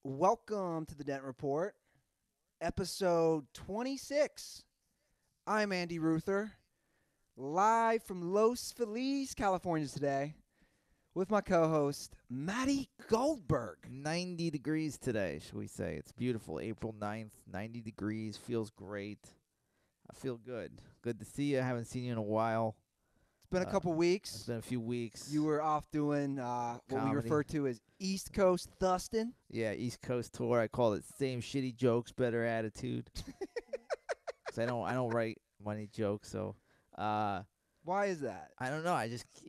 Welcome to the Dent Report, episode 26. I'm Andy Ruther, live from Los Feliz, California today, with my co-host, Matty Goldberg. 90 degrees today, should we say. It's beautiful. April 9th, 90 degrees. Feels great. I feel good. Good to see you. I haven't seen you in a while. It's been a couple It's weeks. been a few weeks. You were off doing what we Comedy. refer to as East Coast Thustin'. Yeah, East Coast tour. I call it same shitty jokes, better attitude. 'Cause I don't write funny jokes, so Why is that? I don't know.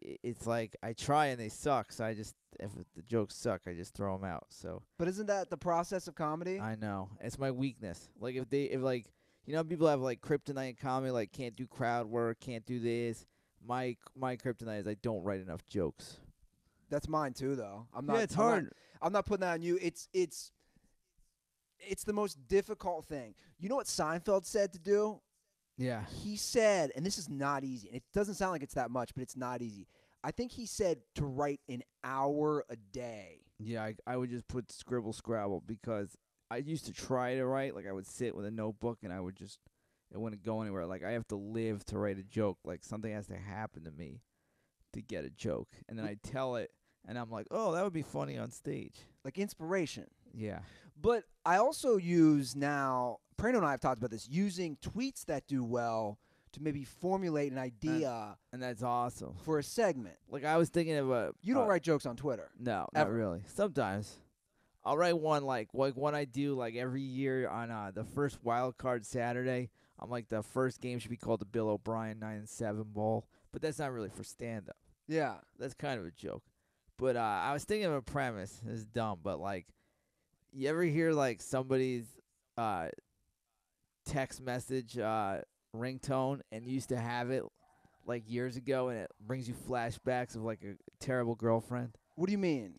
It's like I try and they suck. So if the jokes suck, I just throw them out. So But isn't that the process of comedy? I know it's my weakness. Like if people have like kryptonite comedy, like can't do crowd work, can't do this. My kryptonite is I don't write enough jokes. That's mine too, though. I'm not. It's I'm not- hard. I'm not putting that on you. It's the most difficult thing. You know what Seinfeld said to do? Yeah. He said, and this is not easy, and it doesn't sound like it's that much, but it's not easy. I think he said to write an hour a day. Yeah, I would just put scribble scrabble because I used to try to write. Like I would sit with a notebook and it wouldn't go anywhere. Like I have to live to write a joke. Like something has to happen to me to get a joke. And then I tell it and I'm like, oh, that would be funny on stage. Like inspiration. Yeah. But I also use now, Prano and I have talked about this, using tweets that do well to maybe formulate an idea And that's awesome. for a segment. Like I was thinking of a You don't write jokes on Twitter. No, Ever. not really. Sometimes I'll write one like one I do like every year on the first wild card Saturday. I'm like the first game should be called the Bill O'Brien 9-7 Bowl, but that's not really for stand up. Yeah. That's kind of a joke. But I was thinking of a premise. It's dumb, but like you ever hear like somebody's text message ringtone and you used to have it like years ago and it brings you flashbacks of like a terrible girlfriend? What do you mean?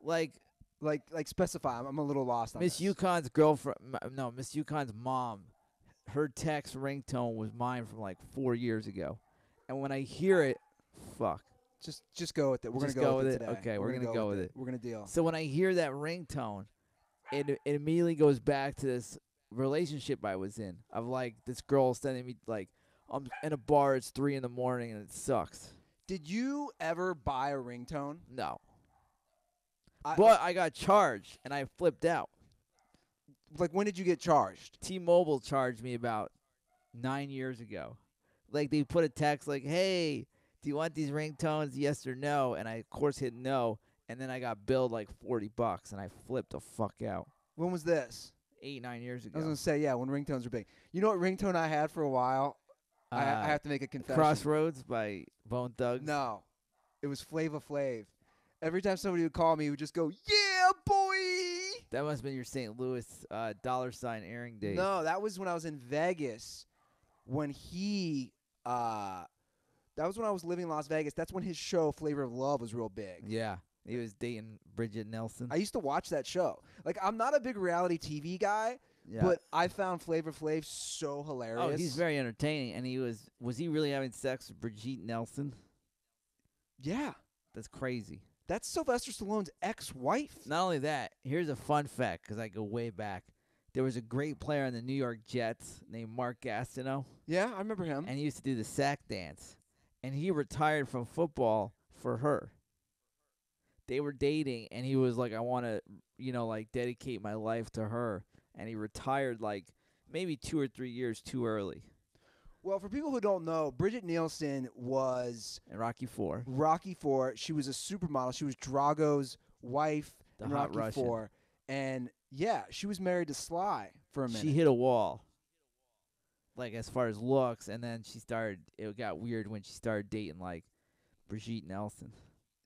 Like Like specify. I'm a little lost on Miss this. Yukon's girlfriend, no, Miss Yukon's mom, her text ringtone was mine from like 4 years ago. And when I hear it, fuck. Just go with it. We're Just gonna go go with with it it? today. Okay, we're gonna go with it. We're gonna deal. So when I hear that ringtone, it immediately goes back to this relationship I was in of like this girl sending me like, I'm in a bar, it's 3 in the morning and it sucks. Did you ever buy a ringtone? No. I- But I got charged and I flipped out. Like, when did you get charged? T-Mobile charged me about 9 years ago. Like they put a text like, "Hey, do you want these ringtones? Yes or no?" And I of course hit no, and then I got billed like $40, and I flipped the fuck out. When was this? 8-9 years I ago. was gonna say, yeah, when ringtones are big. You know what ringtone I had for a while? I have to make a confession. Crossroads by Bone Thugs. No, it was Flava Flav. Every time somebody would call me, he would just go, "Yeah, boy." That must have been your St. Louis $ airing days. No, that was when I was in Vegas. When he, that was when I was living in Las Vegas. That's when his show Flavor of Love was real big. Yeah, he was dating Bridget Nelson. I used to watch that show. Like, I'm not a big reality TV guy, Yeah. but I found Flavor Flav so hilarious. Oh, he's very entertaining, and was he really having sex with Brigitte Nelson? Yeah, That's crazy. that's Sylvester Stallone's ex-wife. Not only that, here's a fun fact because I go way back. There was a great player on the New York Jets named Mark Gastineau, Yeah, I remember him. and he used to do the sack dance. And he retired from football for her. They were dating, and he was like, I want to, like dedicate my life to her. And he retired like maybe 2 or 3 years too early Well, for people who don't know, Bridget Nielsen was in Rocky 4. Rocky IV. She was a supermodel. She was Drago's wife The in hot Rocky Russian. IV. And, yeah, she was married to Sly for a minute. She hit a wall, like as far as looks, and then it got weird when she started dating like Brigitte Nelson.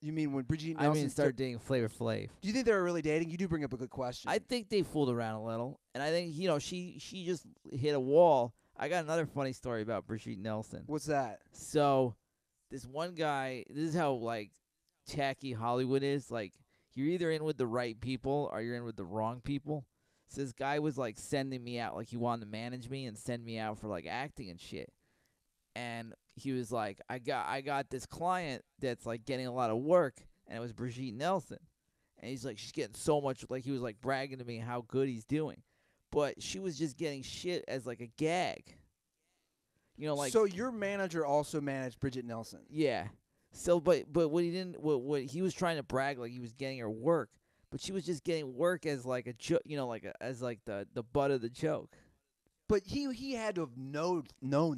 You mean when Bridget Nielsen Started dating Flavor Flav. Do you think they were really dating? You do bring up a good question. I think they fooled around a little, and I think she just hit a wall. I got another funny story about Brigitte Nelson. What's that? So This one guy, this is how like tacky Hollywood is. Like you're either in with the right people or you're in with the wrong people. So this guy was like sending me out, like he wanted to manage me and send me out for like acting and shit. And he was like, I got this client that's like getting a lot of work, and it was Brigitte Nelson. And he's like, she's getting so much, like, he was like bragging to me how good he's doing. But she was just getting shit as like a gag. You know, like, So your manager also managed Bridget Nelson. yeah. So, but what he didn't, what he was trying to brag like he was getting her work, but she was just getting work as like a joke, you know, like as like the butt of the joke. But he had to have known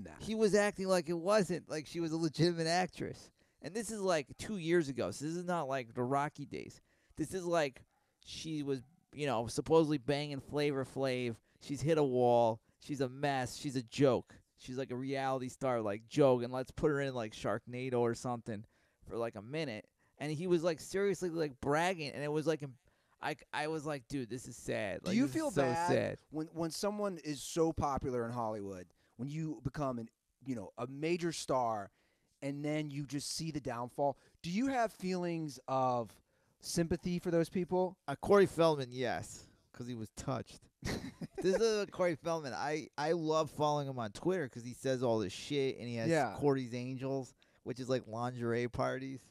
that. He was acting like it wasn't, like she was a legitimate actress. And this is like 2 years ago, so this is not like the Rocky days. This is like she was, you know, supposedly banging Flavor Flav. She's hit a wall. She's a mess. She's a joke. She's like a reality star, like joke, and let's put her in like Sharknado or something for like a minute. And he was like seriously like bragging, and it was like, I was like, dude, this is sad. Like, Do you this is feel so bad sad. when someone is so popular in Hollywood, when you become a major star, and then you just see the downfall? Do you have feelings of sympathy for those people? Corey Feldman, yes, because he was touched. This is Corey Feldman. I love following him on Twitter because he says all this shit, and he has Corey's Angels, which is like lingerie parties.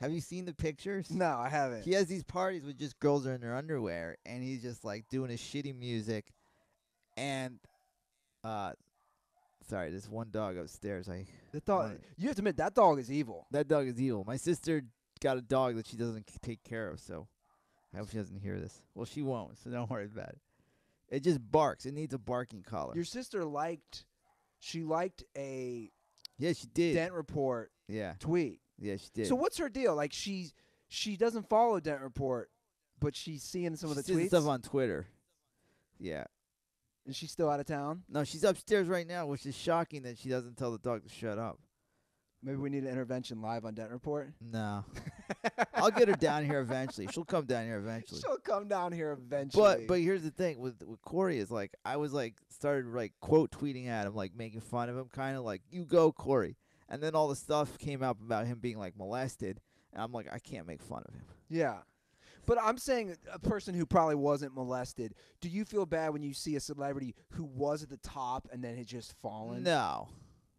Have you seen the pictures? No, I haven't. He has these parties with just girls are in their underwear, and he's just like doing his shitty music. And, sorry, there's one dog upstairs. You have to admit that dog is evil. That dog is evil. My sister got a dog that she doesn't take care of, so I hope she doesn't hear this. Well, she won't, so don't worry about it. It just barks. It needs a barking collar. Your sister liked a Yeah, she did. Dent Report tweet. Yeah, she did. So what's her deal? Like she doesn't follow Dent Report, but she's seeing some of the She sees tweets. stuff on Twitter. Yeah. Is she still out of town? No, she's upstairs right now, which is shocking that she doesn't tell the dog to shut up. Maybe we need an intervention live on Dent Report. No. I'll get her down here eventually. She'll come down here eventually. She'll come down here eventually. But here's the thing with Corey is like I was like started like quote tweeting at him, like making fun of him, kind of like you go Corey, and then all the stuff came up about him being like molested, and I'm like I can't make fun of him. Yeah. But I'm saying a person who probably wasn't molested, do you feel bad when you see a celebrity who was at the top and then had just fallen? No,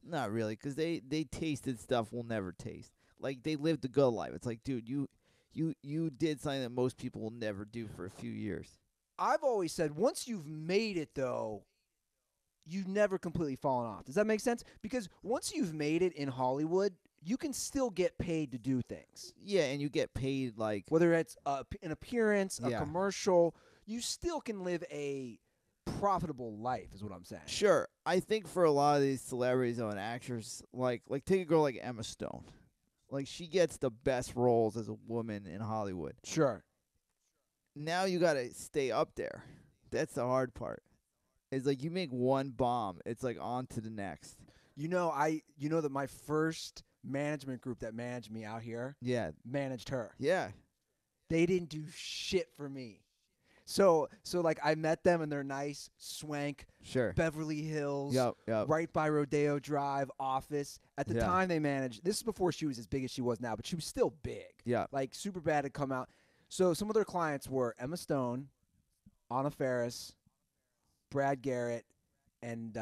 not really, because they tasted stuff we'll never taste. Like they lived a good life. It's like, dude, you did something that most people will never do for a few years. I've always said once you've made it, though, you've never completely fallen off. Does that make sense? Because once you've made it in Hollywood, you can still get paid to do things. Yeah, and you get paid like whether it's an appearance, a commercial, you still can live a profitable life is what I'm saying. Sure. I think for a lot of these celebrities and actors, like take a girl like Emma Stone. Like she gets the best roles as a woman in Hollywood. Sure. Now you got to stay up there. That's the hard part. It's like you make one bomb, it's like on to the next. You know that my first management group that managed me out here managed her. Yeah. They didn't do shit for me. So like I met them and they're nice, swank, Beverly Hills, right by Rodeo Drive office. At the time they managed, this is before she was as big as she was now, but she was still big. Yeah. Like Superbad had come out. So some of their clients were Emma Stone, Anna Faris, Brad Garrett, and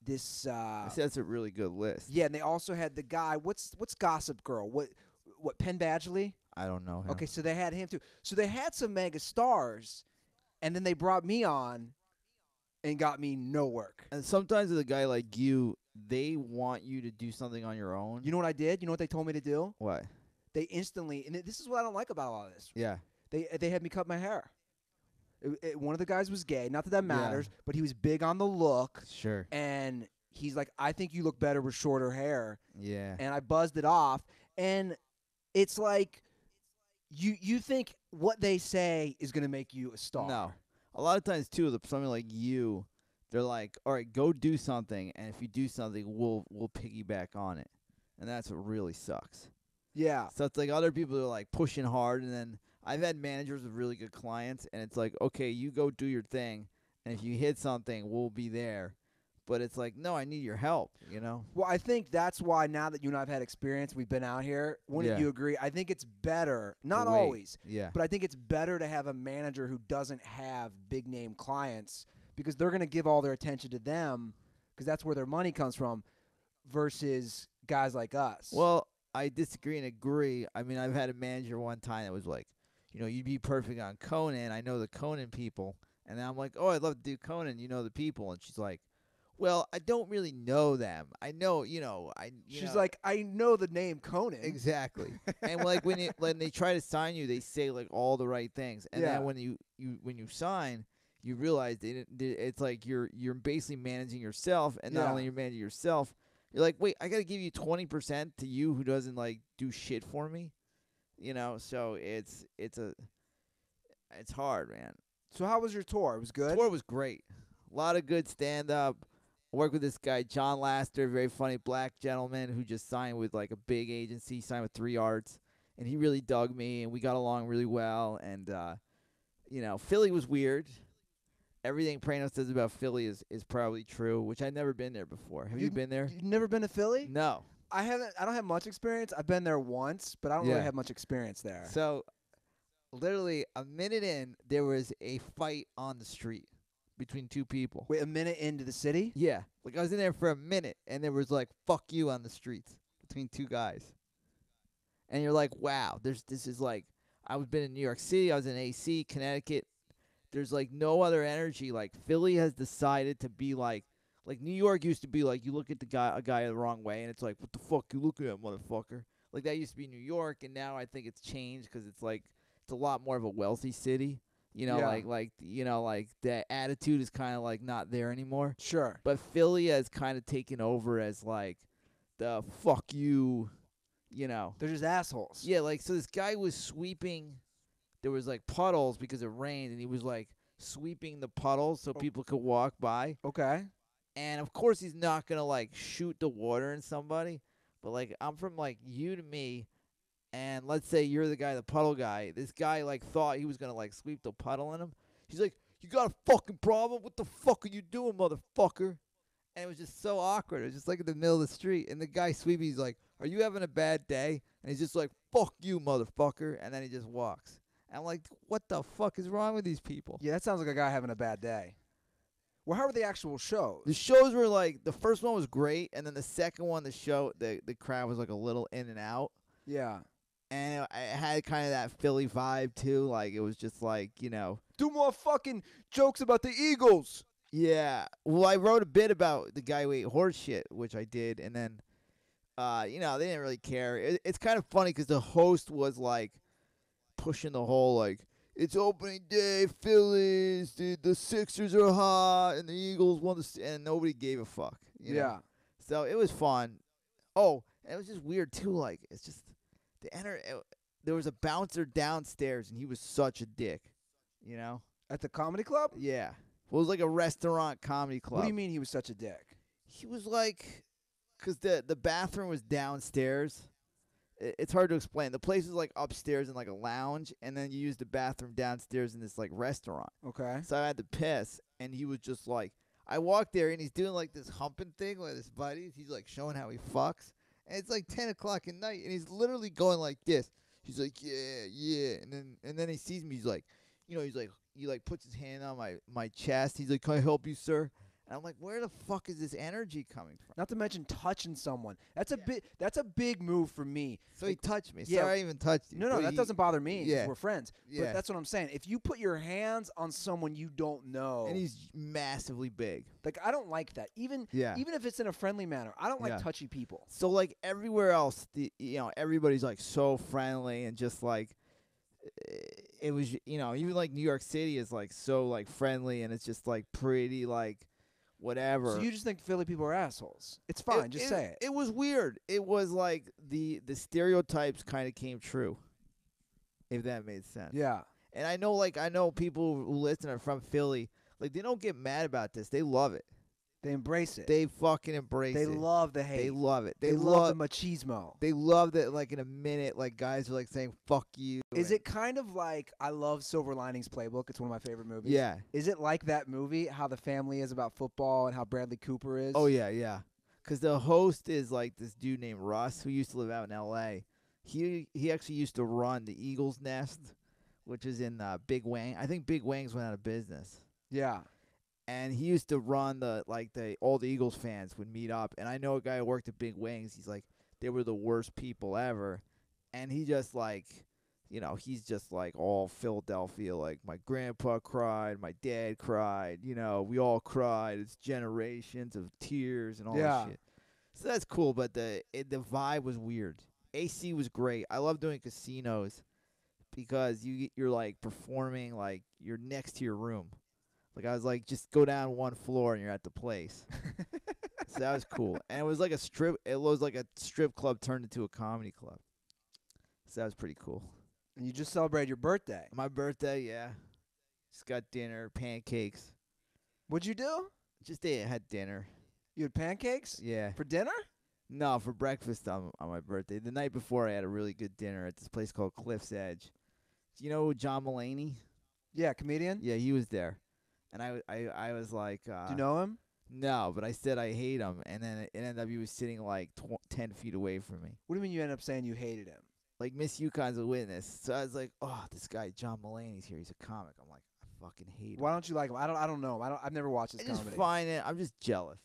this that's a really good list. Yeah, and they also had the guy, what's Gossip Girl? What Penn Badgley? I don't know him. Okay, so they had him too. So they had some mega stars, and then they brought me on and got me no work. And sometimes with a guy like you, they want you to do something on your own. You know what I did? You know what they told me to do? What? They instantly, and this is what I don't like about all this. Yeah. They had me cut my hair. One of the guys was gay. Not that matters, but he was big on the look. Sure. And he's like, I think you look better with shorter hair. Yeah. And I buzzed it off. And it's like, you think what they say is going to make you a star. No. A lot of times, too, something like you, they're like, all right, go do something. And if you do something, we'll piggyback on it. And that's what really sucks. Yeah. So it's like other people are like pushing hard, and then I've had managers with really good clients, and it's like, okay, you go do your thing, and if you hit something, we'll be there. But it's like, no, I need your help, you know? Well, I think that's why now that you and I have had experience, we've been out here, wouldn't you agree? I think it's better, not always, but I think it's better to have a manager who doesn't have big-name clients because they're going to give all their attention to them because that's where their money comes from versus guys like us. Well, I disagree and agree. I mean, I've had a manager one time that was like, you'd be perfect on Conan. I know the Conan people. And then I'm like, oh, I'd love to do Conan. You know the people. And she's like, well, I don't really know them. I know, She's like, I know the name Conan. exactly. And like when they try to sign you, they say like all the right things. And Yeah. then when you sign, you realize it's like you're basically managing yourself, and not Yeah. only you're managing yourself, you're like, wait, I got to give you 20% to you who doesn't like do shit for me. So it's hard, man. So how was your tour? It was good? Tour was great. A lot of good stand up. I worked with this guy, John Laster, very funny black gentleman who just signed with like a big agency, signed with 3 Arts, and he really dug me, and we got along really well. And Philly was weird. Everything Prano says about Philly is probably true, which I've never been there before. Have you been there? You've never been to Philly? No. I haven't. I don't have much experience. I've been there once, but I don't Yeah. really have much experience there. So, literally a minute in, there was a fight on the street between 2 people. Wait, a minute into the city? Yeah. Like, I was in there for a minute, and there was, like, fuck you on the streets between 2 guys. And you're like, wow, this is, like, I've been in New York City. I was in AC, Connecticut. There's, like, no other energy. Like, Philly has decided to be, like New York used to be, like, you look at a guy the wrong way, and it's like, what the fuck you looking at, motherfucker? Like, that used to be New York, and now I think it's changed because it's, like, it's a lot more of a wealthy city. Yeah. Like the attitude is kind of like not there anymore. Sure. But Philly has kind of taken over as like the fuck you, They're just assholes. Yeah, like so this guy was sweeping. There was like puddles because it rained, and he was like sweeping the puddles so people could walk by. Okay. And of course he's not gonna like shoot the water in somebody, but like I'm from like you to me. And let's say you're the guy, the puddle guy. This guy, like, thought he was going to, like, sweep the puddle in him. He's like, you got a fucking problem? What the fuck are you doing, motherfucker? And it was just so awkward. It was just, like, in the middle of the street. And the guy sweeping, he's like, are you having a bad day? And he's just like, fuck you, motherfucker. And then he just walks. And I'm like, what the fuck is wrong with these people? Yeah, that sounds like a guy having a bad day. Well, how were the actual shows? The shows were, like, the first one was great. And then the second one, the crowd was, like, a little in and out. Yeah. And it had kind of that Philly vibe, too. Like, it was just like, Do more fucking jokes about the Eagles. Yeah. Well, I wrote a bit about the guy who ate horse shit, which I did. And then, they didn't really care. It's kind of funny because the host was, like, pushing the whole, like, it's opening day, Phillies, the Sixers are hot, and the Eagles won and nobody gave a fuck. You know? Yeah. So it was fun. Oh, and it was just weird, too. Like, it's just... there was a bouncer downstairs, and he was such a dick, At the comedy club? Yeah. Well, it was like a restaurant comedy club. What do you mean he was such a dick? He was like, because the bathroom was downstairs. It's hard to explain. The place was like upstairs in like a lounge, and then you use the bathroom downstairs in this like restaurant. Okay. So I had to piss, and he was just like, I walked there, and he's doing like this humping thing with his buddies. He's like showing how he fucks. And it's like 10 o'clock at night, and he's literally going like this. He's like, yeah, and then he sees me. He's like, he like puts his hand on my chest. He's like, can I help you, sir? And I'm like, where the fuck is this energy coming from? Not to mention touching someone. That's a big move for me. So he touched me. Yeah. Sorry, I even touched you. No, that doesn't bother me. 'Cause Yeah. we're friends. Yeah. But that's what I'm saying. If you put your hands on someone you don't know, And he's massively big. like I don't like that. Even if it's in a friendly manner, I don't like Yeah. touchy people. So like everywhere else, everybody's like so friendly and just like it was, even like New York City is like so like friendly, and it's just like pretty like whatever. So you just think Philly people are assholes? It's fine. Just say it. It was weird. It was like the stereotypes kind of came true, if that made sense. Yeah. And I know people who listen are from Philly. Like, they don't get mad about this. They love it. They embrace it. They fucking embrace They it. love the hate. They love it. They love the machismo. They love that, like, in a minute, like, guys are, like, saying, fuck you. Is it kind of like, I love Silver Linings Playbook. It's one of my favorite movies. Yeah. Is it like that movie, how the family is about football and how Bradley Cooper is? Oh, yeah, yeah. Because the host is, like, this dude named Russ who used to live out in L.A. He actually used to run the Eagles Nest, which is in Big Wang. I think Big Wang's went out of business. Yeah. And he used to run all the Eagles fans would meet up. And I know a guy who worked at Big Wings. He's like, they were the worst people ever. And he just like, he's just like all Philadelphia. Like my grandpa cried, my dad cried. We all cried. It's generations of tears and all Yeah. that shit. So that's cool, but the vibe was weird. AC was great. I love doing casinos because you're like performing like you're next to your room. Like I was like, just go down one floor and you're at the place. So that was cool. And it was like a strip club turned into a comedy club. So that was pretty cool. And you just celebrated your birthday. My birthday, yeah. Just got dinner, pancakes. What'd you do? Just had dinner. You had pancakes? Yeah. For dinner? No, for breakfast on my birthday. The night before, I had a really good dinner at this place called Cliff's Edge. Do you know John Mulaney? Yeah, comedian? Yeah, he was there. And I was like... Do you know him? No, but I said I hate him, and then it ended up he was sitting like 10 feet away from me. What do you mean you ended up saying you hated him? Like, Miss Yukon's a witness. So I was like, oh, this guy, John Mulaney's here. He's a comic. I'm like, I fucking hate him. Why don't you like him? I don't know him. I've never watched his I just comedy. find it. I'm just jealous.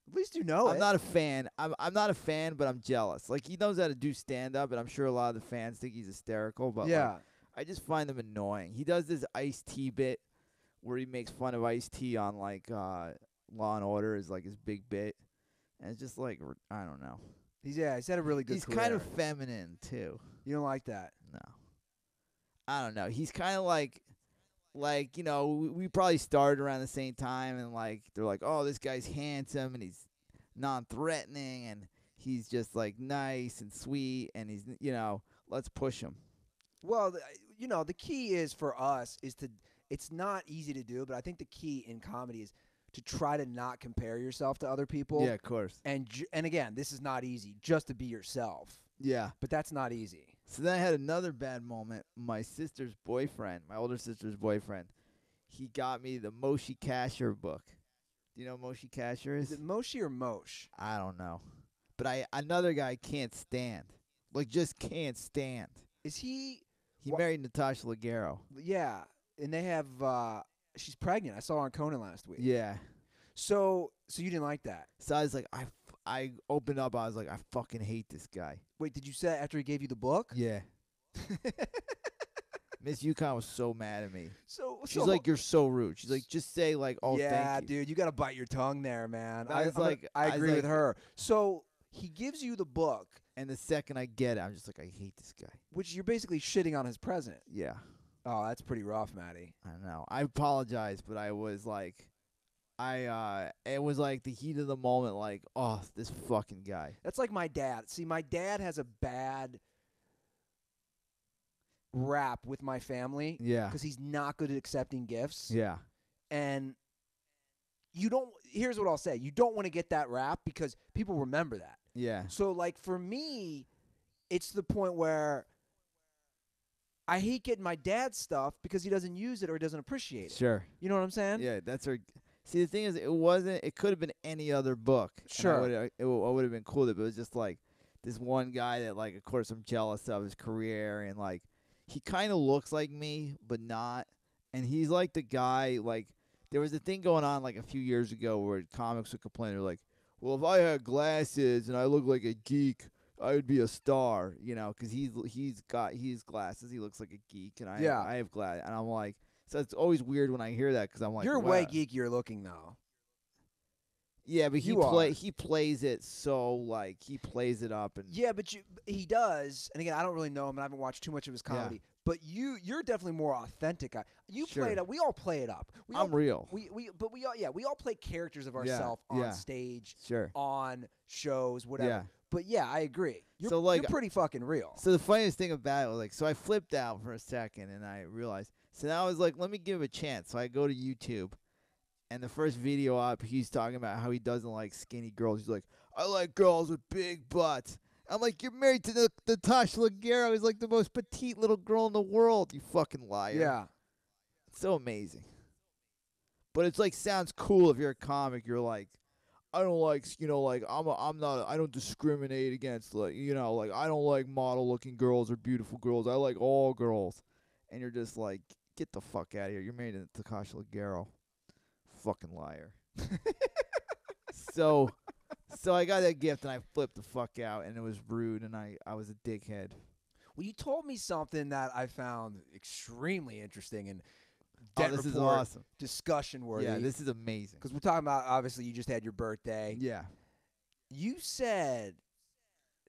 At least you know I'm it. not a fan. I'm not a fan, but I'm jealous. Like, he knows how to do stand-up, and I'm sure a lot of the fans think he's hysterical. But yeah. like, I just find him annoying. He does this Ice-T bit where he makes fun of Ice-T on, like, Law and Order is, like, his big bit. And it's just, like, I don't know. He's had a really good He's career. kind of feminine, too. You don't like that? No. I don't know. He's kind of like, we probably started around the same time, and, like, they're like, oh, this guy's handsome, and he's non-threatening, and he's just, like, nice and sweet, and he's, let's push him. Well, the key is for us is it's not easy to do, but I think the key in comedy is to try to not compare yourself to other people. Yeah, of course. And again, this is not easy, just to be yourself. Yeah. But that's not easy. So then I had another bad moment. My sister's boyfriend, my older sister's boyfriend, he got me the Moshe Kasher book. Do you know who Moshe Kasher is? Is it Moshe or Moshe? I don't know. But another guy can't stand. Like, just can't stand. Is he... He married Natasha Leggero. Yeah. And they have... she's pregnant. I saw her on Conan last week. Yeah. So you didn't like that? So I was like, I opened up. I was like, I fucking hate this guy. Wait, did you say after he gave you the book? Yeah. Miss Yukon was so mad at me. She's So like, you're so rude. She's like, just say like, oh, yeah, thank you. dude, you got to bite your tongue there, man. I agree with her. So he gives you the book. And the second I get it, I'm just like, I hate this guy. Which you're basically shitting on his present. Yeah. Oh, that's pretty rough, Matty. I know. I apologize, but I was like, it was like the heat of the moment, like, oh, this fucking guy. That's like my dad. See, my dad has a bad rap with my family. Yeah. Because he's not good at accepting gifts. Yeah. And here's what I'll say. You don't want to get that rap because people remember that. Yeah. So, like, for me, it's the point where I hate getting my dad's stuff because he doesn't use it or he doesn't appreciate it. Sure. You know what I'm saying? Yeah, that's her. See, the thing is, it could have been any other book. Sure. It would have been cool, but it was just like this one guy that, like, of course, I'm jealous of his career, and, like, he kind of looks like me, but not. And he's like the guy, like, there was a thing going on, like, a few years ago where comics would complain. They're like, well, if I had glasses and I look like a geek, I would be a star, because he's got glasses. He looks like a geek, and I have glasses. And I'm like, so it's always weird when I hear that because I'm like, you're wow. way geekier looking, though. Yeah, but he plays it so, like, he plays it up. And yeah, but he does. And again, I don't really know him, and I haven't watched too much of his comedy. Yeah. But you're definitely more authentic. You Sure. play it up. We all play it up. I'm real. We all play characters of ourselves on stage, Sure. on shows, whatever. Yeah. But yeah, I agree. You're pretty fucking real. So the funniest thing about it was, like, so I flipped out for a second and I realized. So now I was like, let me give it a chance. So I go to YouTube, and the first video up, he's talking about how he doesn't like skinny girls. He's like, I like girls with big butts. I'm like, you're married to Natasha Leggero. He's like the most petite little girl in the world. You fucking liar. Yeah. It's so amazing. But it's like, sounds cool if you're a comic. You're like, I don't like, I don't discriminate against, like, like, I don't like model-looking girls or beautiful girls. I like all girls. And you're just like, get the fuck out of here. You're married to Natasha Leggero. Fucking liar. So I got that gift and I flipped the fuck out, and it was rude, and I was a dickhead. Well, you told me something that I found extremely interesting and Oh, Dent this is report awesome. discussion worthy. Yeah, this is amazing. Because we're talking about, obviously, you just had your birthday. Yeah. You said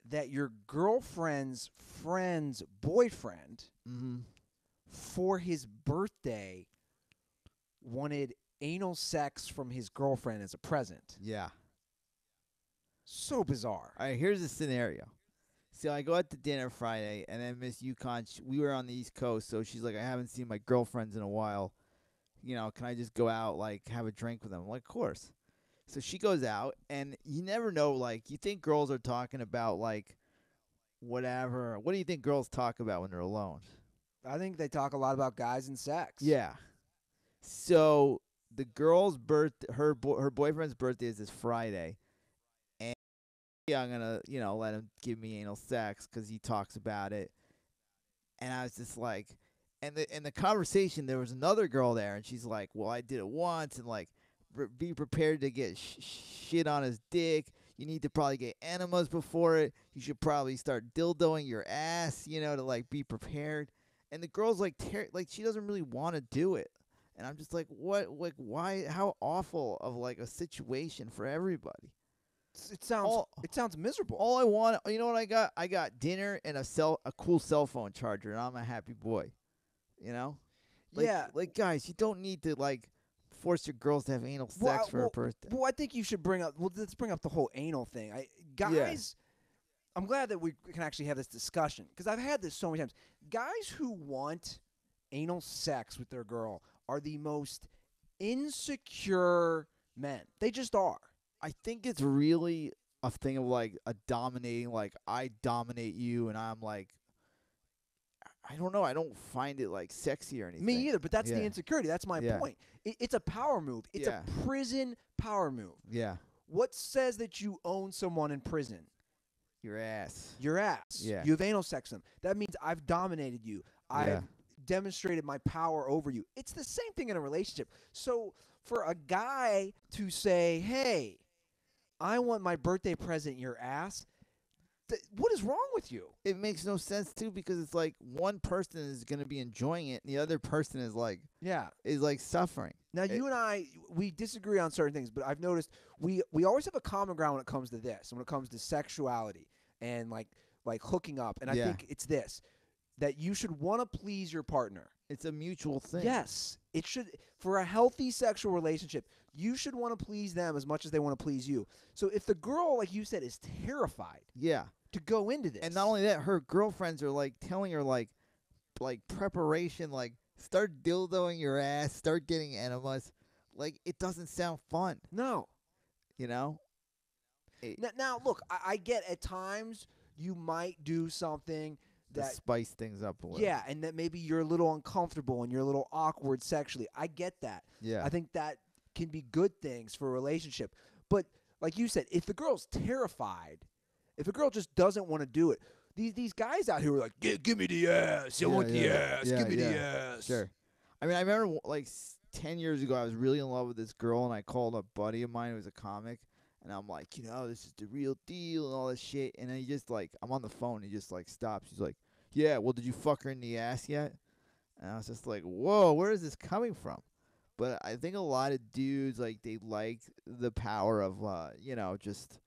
that your girlfriend's friend's boyfriend, Mm-hmm. for his birthday, wanted anal sex from his girlfriend as a present. Yeah. So bizarre. All right, here's the scenario. So I go out to dinner Friday, and then Miss Yukon, we were on the East Coast, so she's like, I haven't seen my girlfriends in a while. You know, can I just go out, like, have a drink with them? I'm like, of course. So she goes out, and you never know, like, you think girls are talking about, like, whatever. What do you think girls talk about when they're alone? I think they talk a lot about guys and sex. Yeah. So the girl's her boyfriend's birthday is this Friday, and yeah, I'm gonna let him give me anal sex because he talks about it, and I was just like, and in the conversation there was another girl there, and she's like, well, I did it once, and like, be prepared to get shit on his dick. You need to probably get enemas before it. You should probably start dildoing your ass, to like be prepared. And the girl's like, she doesn't really want to do it. And I'm just like, what? Like, why? How awful of like a situation for everybody. It sounds miserable. All I want, you know what I got? I got dinner and a cool cell phone charger, and I'm a happy boy. Yeah. Like guys, you don't need to like force your girls to have anal sex for a birthday. Well, I think you should bring up. Well, let's bring up the whole anal thing. Guys, I'm glad that we can actually have this discussion because I've had this so many times. Guys who want anal sex with their girl are the most insecure men. They just are. I think it's really a thing of like a dominating, like I dominate you, and I'm like, I don't know. I don't find it like sexy or anything. Me either, but that's the insecurity. That's my point. It's a power move. It's a prison power move. Yeah. What says that you own someone in prison? Your ass. Your ass. Yeah. You have anal sex with them. That means I've dominated you. I've demonstrated my power over you. It's the same thing in a relationship. So for a guy to say, hey, I want my birthday present your ass, what is wrong with you? It makes no sense too, because it's like one person is going to be enjoying it and the other person is like suffering. Now you and I, we disagree on certain things, but I've noticed we always have a common ground when it comes to this, when it comes to sexuality and like hooking up. And I think it's this, that you should want to please your partner. It's a mutual thing. Yes. It should, for a healthy sexual relationship, you should want to please them as much as they want to please you. So if the girl, like you said, is terrified to go into this. And not only that, her girlfriends are like telling her like preparation, like start dildoing your ass, start getting enemas. Like, it doesn't sound fun. No. Now, look, I get at times you might do something that spice things up a little. Yeah, and that maybe you're a little uncomfortable and you're a little awkward sexually. I get that. Yeah. I think that can be good things for a relationship. But like you said, if the girl's terrified, if a girl just doesn't want to do it, these guys out here are like, give me the ass. I want the ass. Give me the ass. Sure. I mean, I remember like 10 years ago, I was really in love with this girl, and I called a buddy of mine who was a comic, and I'm like, this is the real deal and all this shit. And then he just like, I'm on the phone. He just like stops. He's like, yeah, well, did you fuck her in the ass yet? And I was just like, whoa, where is this coming from? But I think a lot of dudes, like, they like the power of, just,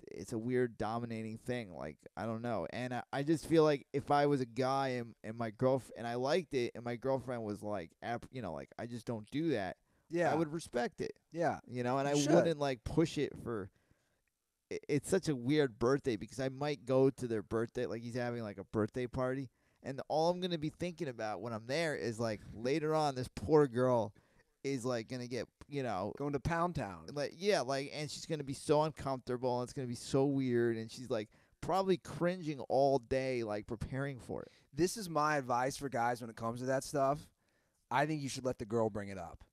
it's a weird dominating thing. Like, I don't know. And I just feel like if I was a guy and my girlfriend, and I liked it, and my girlfriend was like, like, I just don't do that. Yeah. I would respect it. Yeah. And I wouldn't, like, push it for, it's such a weird birthday because I might go to their birthday, like he's having like a birthday party, and all I'm going to be thinking about when I'm there is like later on this poor girl is like going to get, going to Pound Town. Like, and she's going to be so uncomfortable, and it's going to be so weird, and she's like probably cringing all day, like preparing for it. This is my advice for guys when it comes to that stuff. I think you should let the girl bring it up.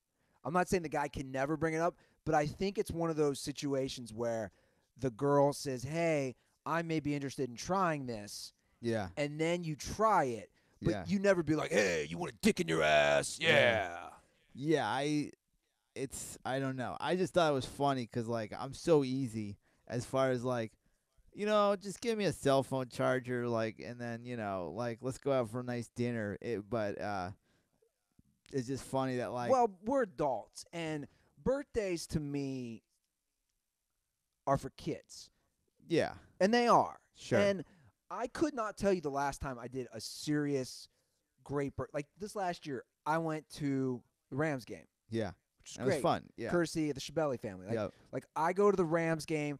I'm not saying the guy can never bring it up, but I think it's one of those situations where the girl says, hey, I may be interested in trying this. Yeah. And then you try it. But you never be like, hey, you want a dick in your ass? Yeah. Yeah, I don't know. I just thought it was funny because, like, I'm so easy as far as, like, Just give me a cell phone charger, like, and then, like, let's go out for a nice dinner. But it's just funny that, like, Well, we're adults, and birthdays to me are for kids, yeah, and they are. sure, And I could not tell you the last time I did a serious great like this last year. I went to the Rams game, yeah, which is that was great, fun, yeah, courtesy of the Shabelli family. yep, Like I go to the Rams game.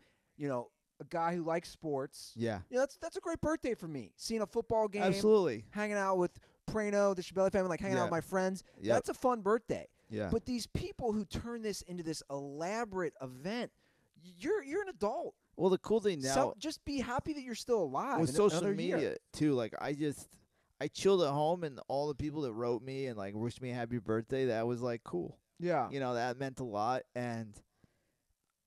A guy who likes sports. yeah, That's a great birthday for me. Seeing a football game, absolutely, hanging out with Prano, the Shabelli family, like hanging out yeah, with my friends. yep, That's a fun birthday. yeah. But these people who turn this into this elaborate event, you're an adult. Well, the cool thing now So just be happy that you're still alive. with in social another media year. too, like, I chilled at home, and all the people that wrote me and, like, wished me a happy birthday, that was, like, cool. Yeah. That meant a lot, and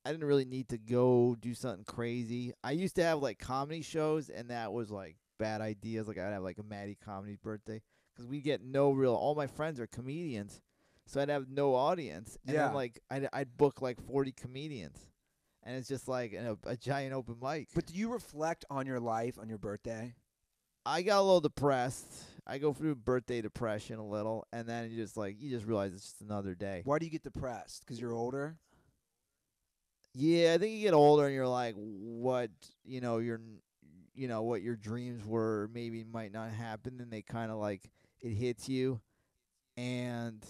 I didn't really need to go do something crazy. I used to have, like, comedy shows, and that was, like, bad ideas. Like, I'd have, like, a Matty comedy birthday, because we get no real. All my friends are comedians, so I'd have no audience, and Yeah. then, like, I'd book, like, 40 comedians, and it's just like a giant open mic. But do you reflect on your life on your birthday? I got a little depressed. I go through birthday depression a little, and then you just realize it's just another day. Why do you get depressed? Because you're older? Yeah, I think you get older and you're like, what what your dreams were maybe might not happen, and they kind of, like, it hits you, and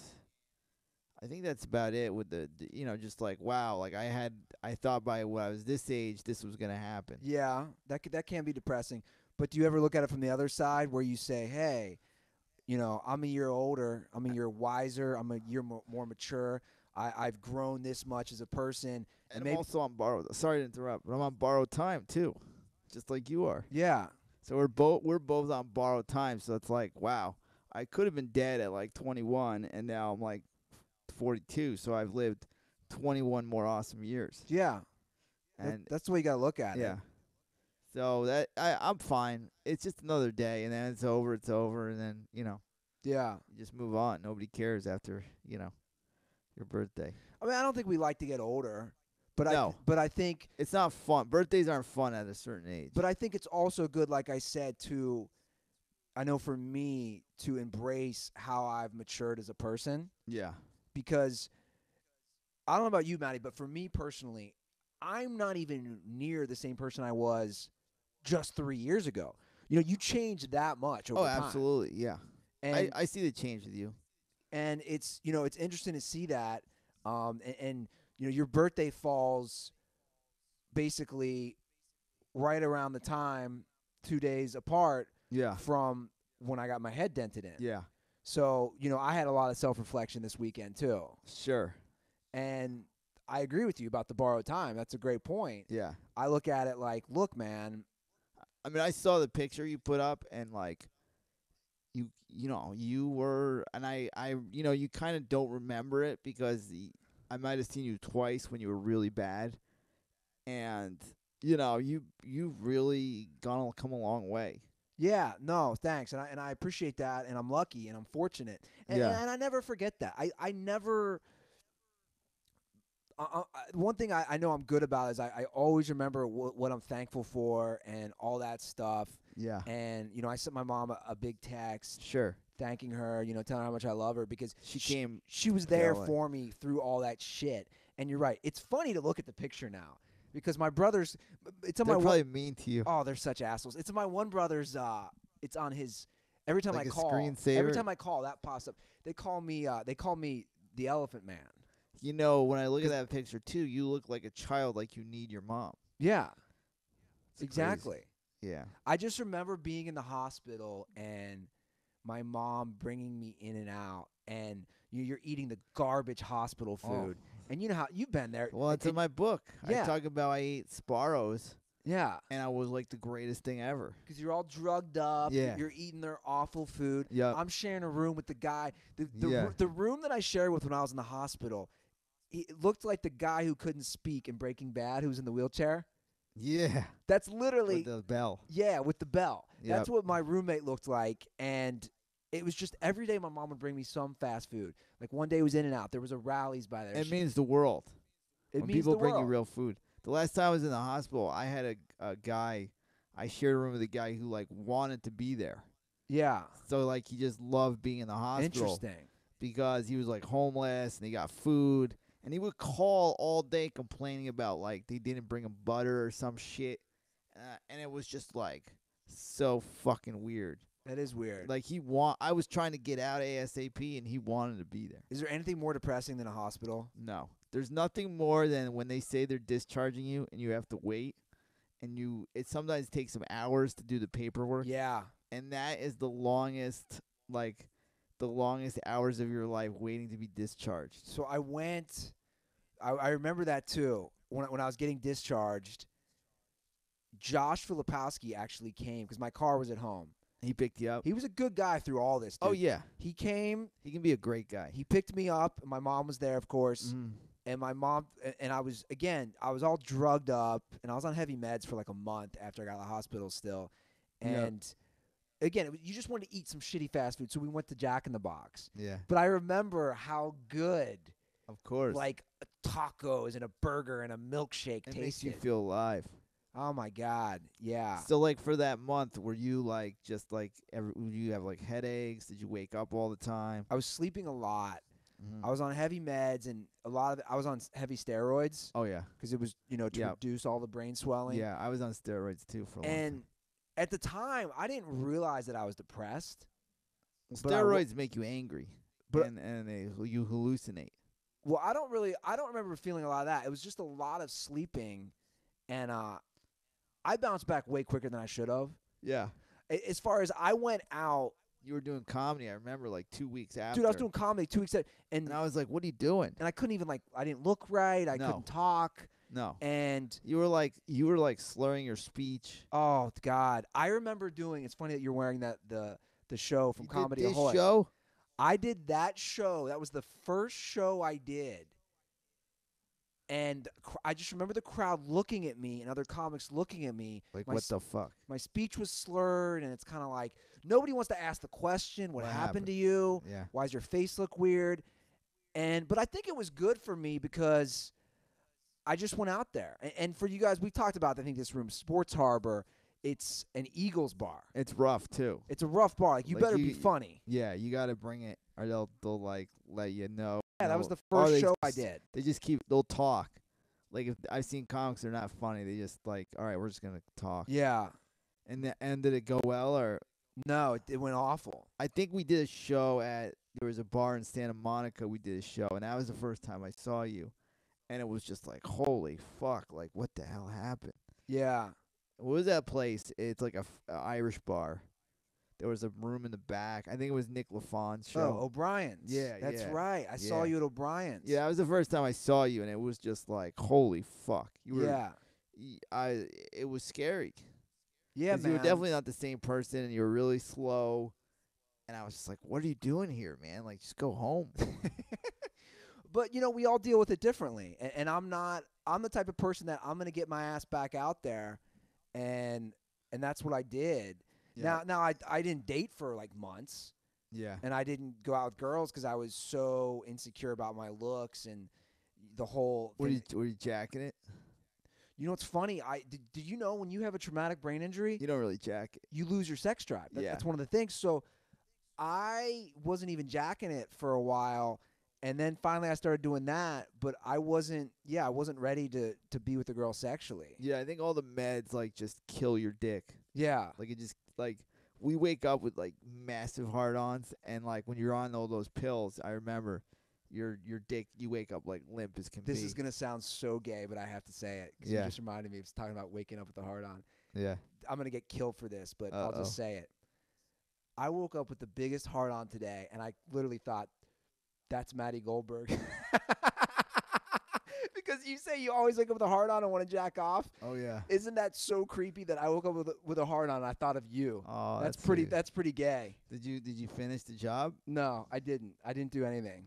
I think that's about it with just like, wow, like, I thought by when I was this age this was gonna happen. Yeah, that can be depressing. But do you ever look at it from the other side where you say, hey, I'm a year older, I'm a year wiser, I'm a year more mature, I've grown this much as a person. And I'm maybe, also on borrowed. Sorry to interrupt, but I'm on borrowed time too, just like you are. yeah, So we're both on borrowed time. So it's like, wow, I could have been dead at, like, 21, and now I'm, like, 42. So I've lived 21 more awesome years. yeah. And That's the way you got to look at yeah, it. so I'm fine. It's just another day, and then it's over. It's over, and then Yeah. you just move on. Nobody cares after your birthday. I mean, I don't think we like to get older, but No. I think It's not fun. Birthdays aren't fun at a certain age. but I think it's also good, like I said, I know for me to embrace how I've matured as a person, yeah, because I don't know about you, Matty, but for me personally, I'm not even near the same person I was just 3 years ago. You changed that much over time. absolutely, yeah. And I see the change with you. and it's interesting to see that. And your birthday falls basically right around the time, 2 days apart Yeah, from when I got my head dented in. yeah, So, I had a lot of self-reflection this weekend too. sure, And I agree with you about the borrowed time. That's a great point. yeah. I look at it like, look, man. I mean, I saw the picture you put up, and, like, you were, and you kind of don't remember it because I might have seen you twice when you were really bad, and you've really come a long way. Yeah, no, thanks. And I appreciate that, and I'm lucky and I'm fortunate. And, Yeah. and I never forget that. I never one thing I know I'm good about is I always remember what I'm thankful for and all that stuff. Yeah, And, I sent my mom a big text sure. thanking her, telling her how much I love her, because she was there LA. for me through all that shit. And you're right. It's funny to look at the picture now because my brothers, it's on They're my probably mean to you. oh, they're such assholes. It's my one brother's, it's on his, every time Like I a call, screensaver? that pops up. They call me the Elephant Man. When I look at that picture too, you look like a child, like you need your mom. Yeah, It's exactly. crazy. Yeah. I just remember being in the hospital and my mom bringing me in and out, and you're eating the garbage hospital food. And you know how you've been there. Well, it's in my book. Yeah. I talk about I ate Sparrows, Yeah, and I was like the greatest thing ever. because you're all drugged up. Yeah. You're eating their awful food. Yep. I'm sharing a room with the guy. Yeah. The room that I shared with when I was in the hospital, it looked like the guy who couldn't speak in Breaking Bad, who was in the wheelchair. Yeah. That's literally With the bell. yeah, with the bell. Yep. That's what my roommate looked like, and it was just every day my mom would bring me some fast food. Like one day it was In-N-Out. There was a Rally's by there. It means the world. It When means people the bring world. you real food. The last time I was in the hospital, I had a guy. I shared a room with a guy who like wanted to be there. Yeah. So like he just loved being in the hospital Interesting. because he was like homeless and he got food and he would call all day complaining about like they didn't bring him butter or some shit, and it was just like so fucking weird. That is weird. Like I was trying to get out ASAP and he wanted to be there. Is there anything more depressing than a hospital? No, there's nothing more than when they say they're discharging you and you have to wait, and it sometimes takes some hours to do the paperwork. Yeah. And that is the longest hours of your life waiting to be discharged. So I went. I remember that too. When I was getting discharged, Josh Filipowski actually came because my car was at home. He picked you up? He was a good guy through all this, dude. Oh, yeah. He came. He can be a great guy. He picked me up. My mom was there, of course. Mm. And my mom, and I was all drugged up, and I was on heavy meds for like a month after I got out of the hospital still. And again, you just wanted to eat some shitty fast food, so we went to Jack in the Box. Yeah. But I remember how good, Of course. like, tacos and a burger and a milkshake tasted. It makes you feel alive. Oh, my God. Yeah. So, like, for that month, were you, like, just, like, you have, like, headaches? Did you wake up all the time? I was sleeping a lot. Mm-hmm. I was on heavy meds, and I was on heavy steroids. Oh, yeah. Because it was, to reduce all the brain swelling. Yeah, I was on steroids, too, for a long time. And at the time, I didn't realize that I was depressed. Steroids make you angry, but and you hallucinate. Well, I don't remember feeling a lot of that. It was just a lot of sleeping, and I bounced back way quicker than I should have. Yeah. As far as I went out. You were doing comedy, I remember, like 2 weeks after. Dude, I was doing comedy 2 weeks after. And I was like, what are you doing? And I couldn't even, I didn't look right. I couldn't talk. No. And you were like slurring your speech. Oh, God. I remember it's funny that you're wearing the show from Comedy Ahoy. Show? I did that show. That was the first show I did. And I just remember the crowd looking at me and other comics looking at me. Like, what the fuck? My speech was slurred, and it's kind of like nobody wants to ask the question, what happened to you? Yeah. Why does your face look weird? But I think it was good for me because I just went out there. And for you guys, we talked about, I think, this room, Sports Harbor. It's an Eagles bar. It's rough, too. It's a rough bar. You better be funny. Yeah, you got to bring it, or they'll let you know. Yeah, that was the first show I did. They'll talk. Like, if I've seen comics, they're not funny. They just all right, we're just going to talk. Yeah. And did it go well, or? No, it went awful. I think we did a show there was a bar in Santa Monica. We did a show, and that was the first time I saw you. And it was just like, holy fuck, like, what the hell happened? Yeah. What was that place? It's like a Irish bar. There was a room in the back. I think it was Nick LaFon's show. Oh, O'Brien's. Yeah, that's right. I saw you at O'Brien's. Yeah, that was the first time I saw you, and it was just like, holy fuck. You were, it was scary. Yeah, man. You were definitely not the same person, and you were really slow. And I was just like, what are you doing here, man? Like, just go home. But, we all deal with it differently. And I'm the type of person that I'm going to get my ass back out there. And that's what I did. Yeah. Now I didn't date for like months. Yeah. And I didn't go out with girls because I was so insecure about my looks and the whole thing. Were you jacking it? You know what's funny? Did you know when you have a traumatic brain injury, you don't really jack it. You lose your sex drive. That's one of the things. So I wasn't even jacking it for a while. And then finally I started doing that, but I wasn't ready to be with a girl sexually. Yeah, I think all the meds like just kill your dick. Yeah. Like it just we wake up with like massive hard-ons, and like when you're on all those pills, I remember your dick, you wake up like limp as can be. This is going to sound so gay, but I have to say it because you just reminded me of talking about waking up with a hard-on. Yeah. I'm going to get killed for this, but I'll just say it. I woke up with the biggest hard-on today, and I literally thought, that's Matty Goldberg. Because you say you always wake up with a hard on and want to jack off. Oh yeah. Isn't that so creepy that I woke up with a hard on and I thought of you? Oh, that's pretty gay. Did you finish the job? No, I didn't. I didn't do anything.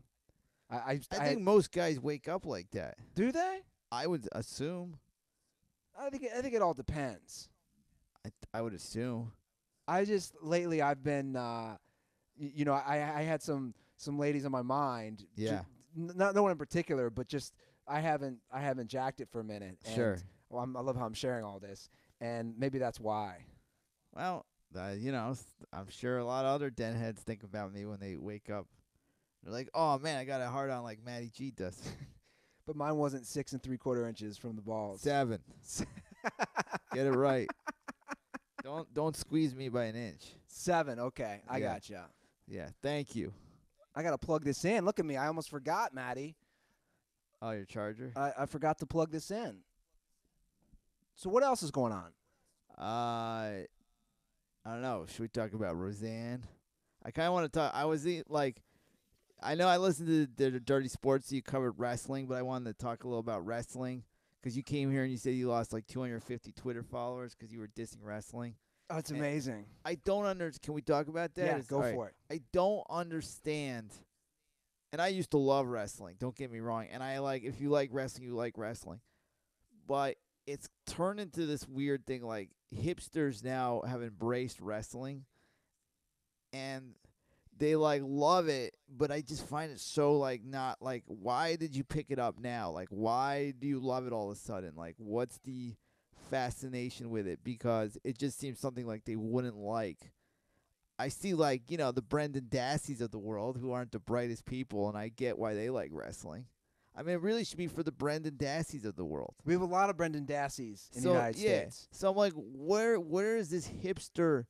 I think most guys wake up like that. Do they? I would assume. I think it all depends. I would assume. Lately I've been I had some ladies on my mind. Yeah. No one in particular, but just I haven't jacked it for a minute. And, Sure. well, I love how I'm sharing all this, and maybe that's why. Well, I'm sure a lot of other den heads think about me when they wake up. They're like, "Oh man, I got a hard on like Matty G does." But mine wasn't 6 3/4 inches from the balls. 7. Get it right. Don't squeeze me by an inch. 7. Okay, I Yeah. gotcha. Yeah, thank you. I gotta plug this in. Look at me. I almost forgot, Matty. Oh, your charger? I forgot to plug this in. So what else is going on? I don't know. Should we talk about Roseanne? I kind of want to talk. I know I listened to the Dirty Sports. So you covered wrestling, but I wanted to talk a little about wrestling because you came here and you said you lost like 250 Twitter followers because you were dissing wrestling. Oh, it's amazing. I don't understand. Can we talk about that? Yeah, go for it. I don't understand. And I used to love wrestling. Don't get me wrong. And if you like wrestling, you like wrestling. But it's turned into this weird thing. Like hipsters now have embraced wrestling, and they love it. But I just find it so not like. Why did you pick it up now? Like, why do you love it all of a sudden? Like, what's the fascination with it? Because it just seems something like they wouldn't like. I see the Brendan Dassies of the world who aren't the brightest people, and I get why they like wrestling. I mean, it really should be for the Brendan Dassies of the world. We have a lot of Brendan Dassies in the United States. So I'm like, where is this hipster?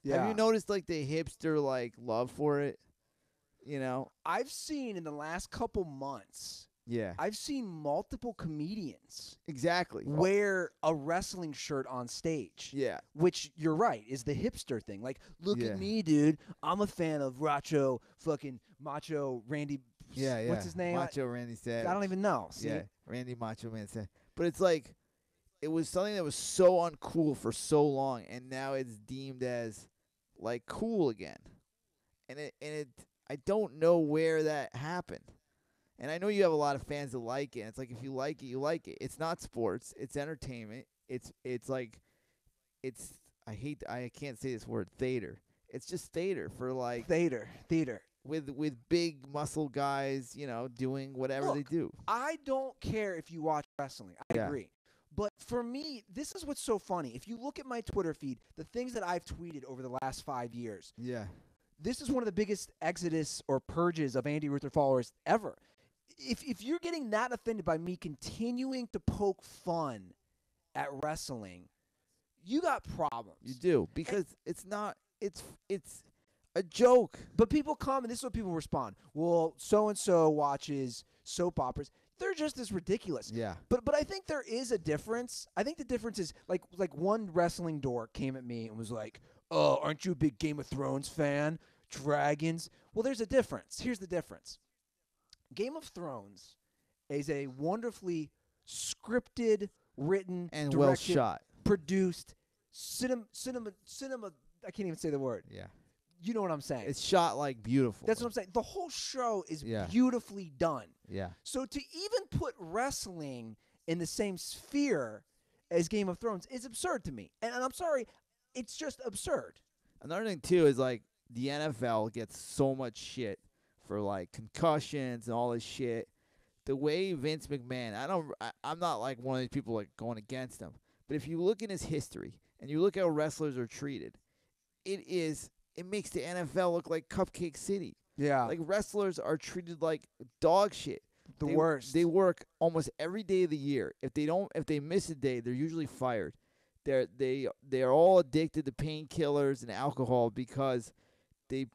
Yeah. Have you noticed the hipster love for it? I've seen in the last couple months. Yeah. I've seen multiple comedians Exactly. wear a wrestling shirt on stage. Yeah. Which, you're right, is the hipster thing. Like, look Yeah. at me, dude. I'm a fan of Macho Randy. Yeah. What's his name? Macho Randy Savage. I don't even know. See? Yeah. Randy Macho Man Savage. But it's it was something that was so uncool for so long, and now it's deemed as cool again. And I don't know where that happened. And I know you have a lot of fans that like it. And it's if you like it, you like it. It's not sports. It's entertainment. I can't say this word, theater. It's just theater for Theater. with big muscle guys, doing whatever they do. I don't care if you watch wrestling. I Yeah. agree. But for me, this is what's so funny. If you look at my Twitter feed, the things that I've tweeted over the last 5 years, Yeah. this is one of the biggest exodus or purges of Andy Ruther followers ever. If you're getting that offended by me continuing to poke fun at wrestling, you got problems. You do, because it's a joke. But people come, and this is what people respond. Well, so-and-so watches soap operas. They're just as ridiculous. Yeah. But I think there is a difference. I think the difference is, like one wrestling dork came at me and was like, "Oh, aren't you a big Game of Thrones fan? Dragons?" Well, there's a difference. Here's the difference. Game of Thrones is a wonderfully scripted, written, And directed, well shot. produced cinema. I can't even say the word. Yeah. You know what I'm saying? It's shot beautiful. That's what I'm saying. The whole show is Yeah. beautifully done. Yeah. So to even put wrestling in the same sphere as Game of Thrones is absurd to me. And I'm sorry, it's just absurd. Another thing too is the NFL gets so much shit for concussions and all this shit. The way Vince McMahon, I'm not one of these people going against him, but if you look in his history and you look how wrestlers are treated, it makes the NFL look like Cupcake City. Yeah. Wrestlers are treated like dog shit. The worst. They work almost every day of the year. If they miss a day, they're usually fired. They're all addicted to painkillers and alcohol because they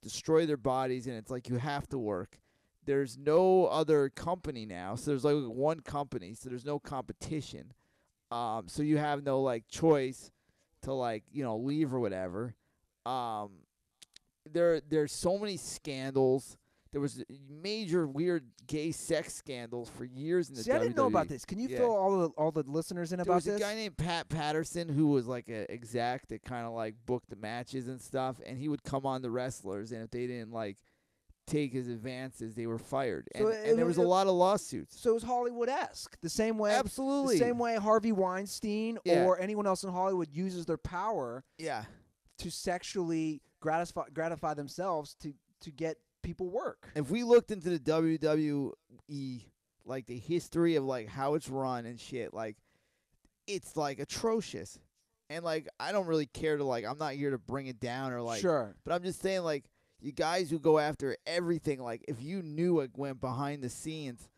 destroy their bodies, and it's you have to work. There's no other company now, so there's one company, so there's no competition. So you have no choice to leave or whatever. There's so many scandals. There was major weird gay sex scandals for years in the WWE. See, I didn't know about this. Can you fill all the listeners in about this? There was a guy named Pat Patterson who was an exec that kind of booked the matches and stuff, and he would come on the wrestlers, and if they didn't take his advances, they were fired. So and there was a lot of lawsuits. So it was Hollywood-esque. The same way. Absolutely. The same way Harvey Weinstein or anyone else in Hollywood uses their power to sexually gratify themselves to get people work. If we looked into the WWE like the history of like how it's run and shit, like it's like atrocious. And like I don't really care to like I'm not here to bring it down or like Sure. but I'm just saying like you guys who go after everything, like if you knew what went behind the scenes,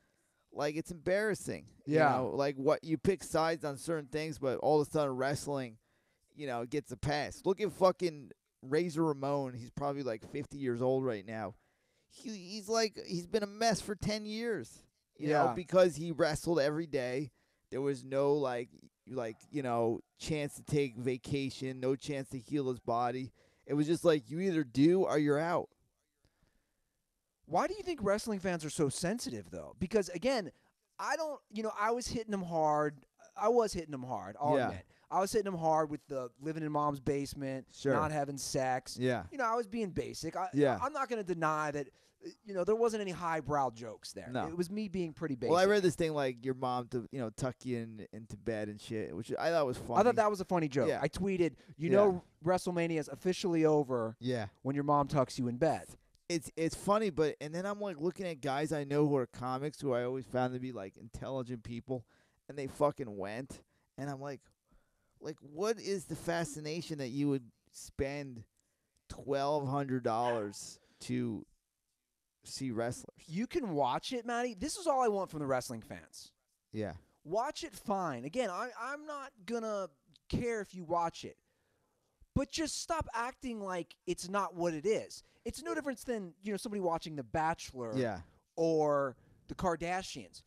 like it's embarrassing. Yeah. You know, like what you pick sides on certain things, but all of a sudden wrestling, you know, gets a pass. Look at fucking Razor Ramon. He's probably like 50 years old right now. He's been a mess for 10 years. You know, because he wrestled every day. There was no like you know, chance to take vacation, no chance to heal his body. It was just like you either do or you're out. Why do you think wrestling fans are so sensitive, though? Because, again, I don't, I was hitting them hard. I'll admit. I was hitting them hard with the living in mom's basement, not having sex. Yeah. I was being basic. I'm not going to deny that, there wasn't any highbrow jokes there. No. It was me being pretty basic. Well, I read this thing like your mom to, tuck you into bed and shit, which I thought was funny. I thought that was a funny joke. Yeah. I tweeted, WrestleMania is officially over when your mom tucks you in bed. It's funny, and then I'm like looking at guys I know who are comics who I always found to be like intelligent people, and they fucking went, and I'm like, what is the fascination that you would spend $1,200 to see wrestlers? You can watch it, Matty. This is all I want from the wrestling fans. Yeah. Watch it fine. Again, I'm not gonna care if you watch it. But just stop acting like it's not what it is. It's no difference than, somebody watching The Bachelor or The Kardashians.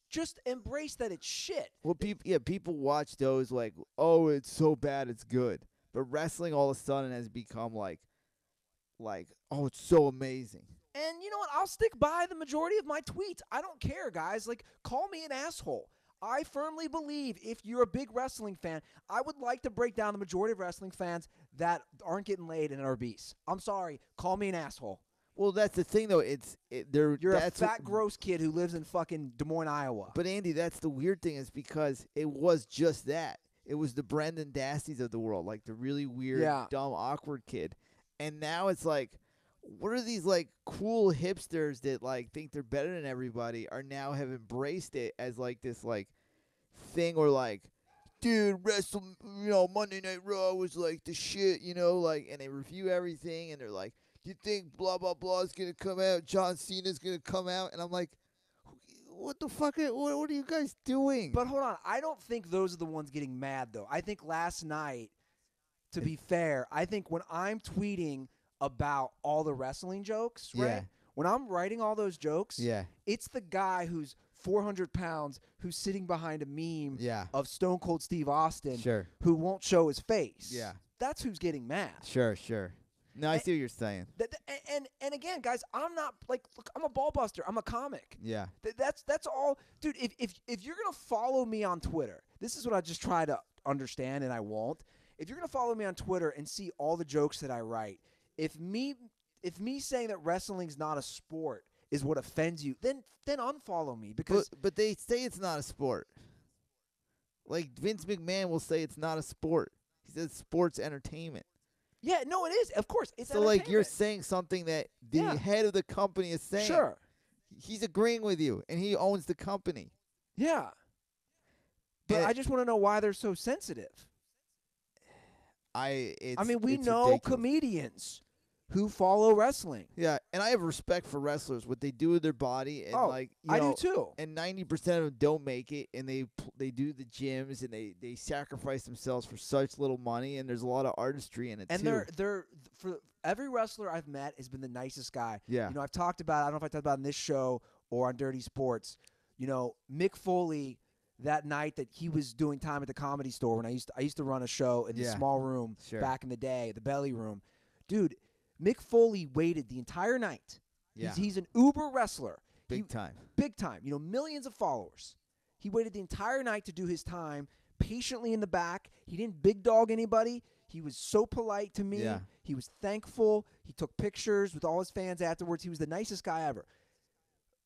Just embrace that it's shit. Well, people watch those like, oh, it's so bad, it's good. But wrestling all of a sudden has become like, oh, it's so amazing. And you know what? I'll stick by the majority of my tweets. I don't care, guys. Like, call me an asshole. I firmly believe if you're a big wrestling fan, I would like to break down the majority of wrestling fans that aren't getting laid and are obese. I'm sorry. Call me an asshole. Well, that's the thing, though. You're a fat, gross kid who lives in fucking Des Moines, Iowa. But, Andy, that's the weird thing is because it was just that. It was the Brendan Dasties of the world, like the really weird, dumb, awkward kid. And now it's like, what are these, like, cool hipsters that, like, think they're better than everybody are now have embraced it as, like, this, like, thing or, like, dude, Monday Night Raw was, like, the shit, like, and they review everything, and they're like, you think blah, blah, blah is going to come out, John Cena's going to come out, and I'm like, what the fuck, what are you guys doing? But hold on, I don't think those are the ones getting mad, though. I think last night, to be fair, I think when I'm tweeting about all the wrestling jokes, right? Yeah. When I'm writing all those jokes, Yeah. it's the guy who's 400 pounds who's sitting behind a meme of Stone Cold Steve Austin who won't show his face. Yeah. That's who's getting mad. Sure. No, I see what you're saying. And again, guys, I'm not like, look, I'm a ball buster. I'm a comic. Yeah. That's all. Dude, if you're going to follow me on Twitter, this is what I just try to understand, and I won't. If you're going to follow me on Twitter and see all the jokes that I write, if me saying that wrestling's not a sport is what offends you, then unfollow me because but they say it's not a sport. Like Vince McMahon will say it's not a sport. He says sports entertainment. Yeah, no, it is. Of course, it's so like you're saying something that the head of the company is saying. Sure, he's agreeing with you, and he owns the company. Yeah, but I just want to know why they're so sensitive. We know ridiculous. Comedians who follow wrestling. Yeah, and I have respect for wrestlers, what they do with their body, and I do too. And 90% of them don't make it, and they do the gyms, and they sacrifice themselves for such little money, and there's a lot of artistry in it and too. And they're for every wrestler I've met has been the nicest guy. Yeah, I've talked about. I don't know if I talked about it in this show or on Dirty Sports. Mick Foley. That night that he was doing time at the Comedy Store when I used to run a show in the small room back in the day, the Belly Room. Dude, Mick Foley waited the entire night. Yeah. He's an uber wrestler. Big time. Big time. Millions of followers. He waited the entire night to do his time, patiently in the back. He didn't big dog anybody. He was so polite to me. Yeah. He was thankful. He took pictures with all his fans afterwards. He was the nicest guy ever.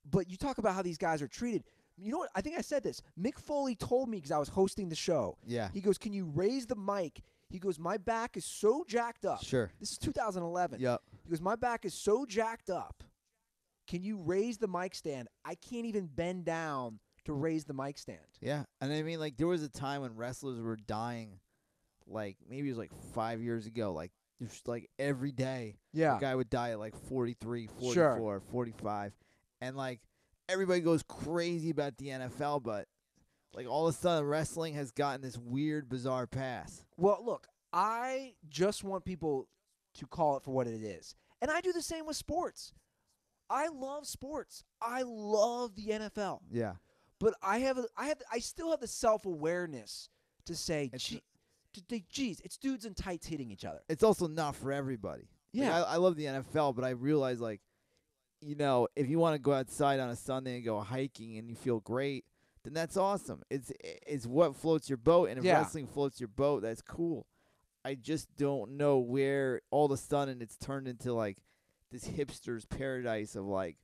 But you talk about how these guys are treated. You know what? I think I said this. Mick Foley told me because I was hosting the show. Yeah. He goes, can you raise the mic? He goes, my back is so jacked up. Sure. This is 2011. Yep. He goes, my back is so jacked up can you raise the mic stand? I can't even bend down to raise the mic stand. Yeah, and I mean, like, there was a time when wrestlers were dying, like, maybe it was, like, 5 years ago, like, just, like, every day, a Yeah. guy would die at, like, 43, Sure. 44, 45, and, like, everybody goes crazy about the NFL, but, like, all of a sudden, wrestling has gotten this weird, bizarre pass. Well, look, I just want people to call it for what it is. And I do the same with sports. I love sports. I love the NFL. Yeah. But I still have the self-awareness to say, geez, it's dudes in tights hitting each other. It's also not for everybody. Yeah. Like, I love the NFL, but I realize, like, you know, if you want to go outside on a Sunday and go hiking and you feel great, then that's awesome. It's what floats your boat, and if Yeah. wrestling floats your boat, that's cool. I just don't know where all of a sudden it's turned into, like, this hipster's paradise of, like,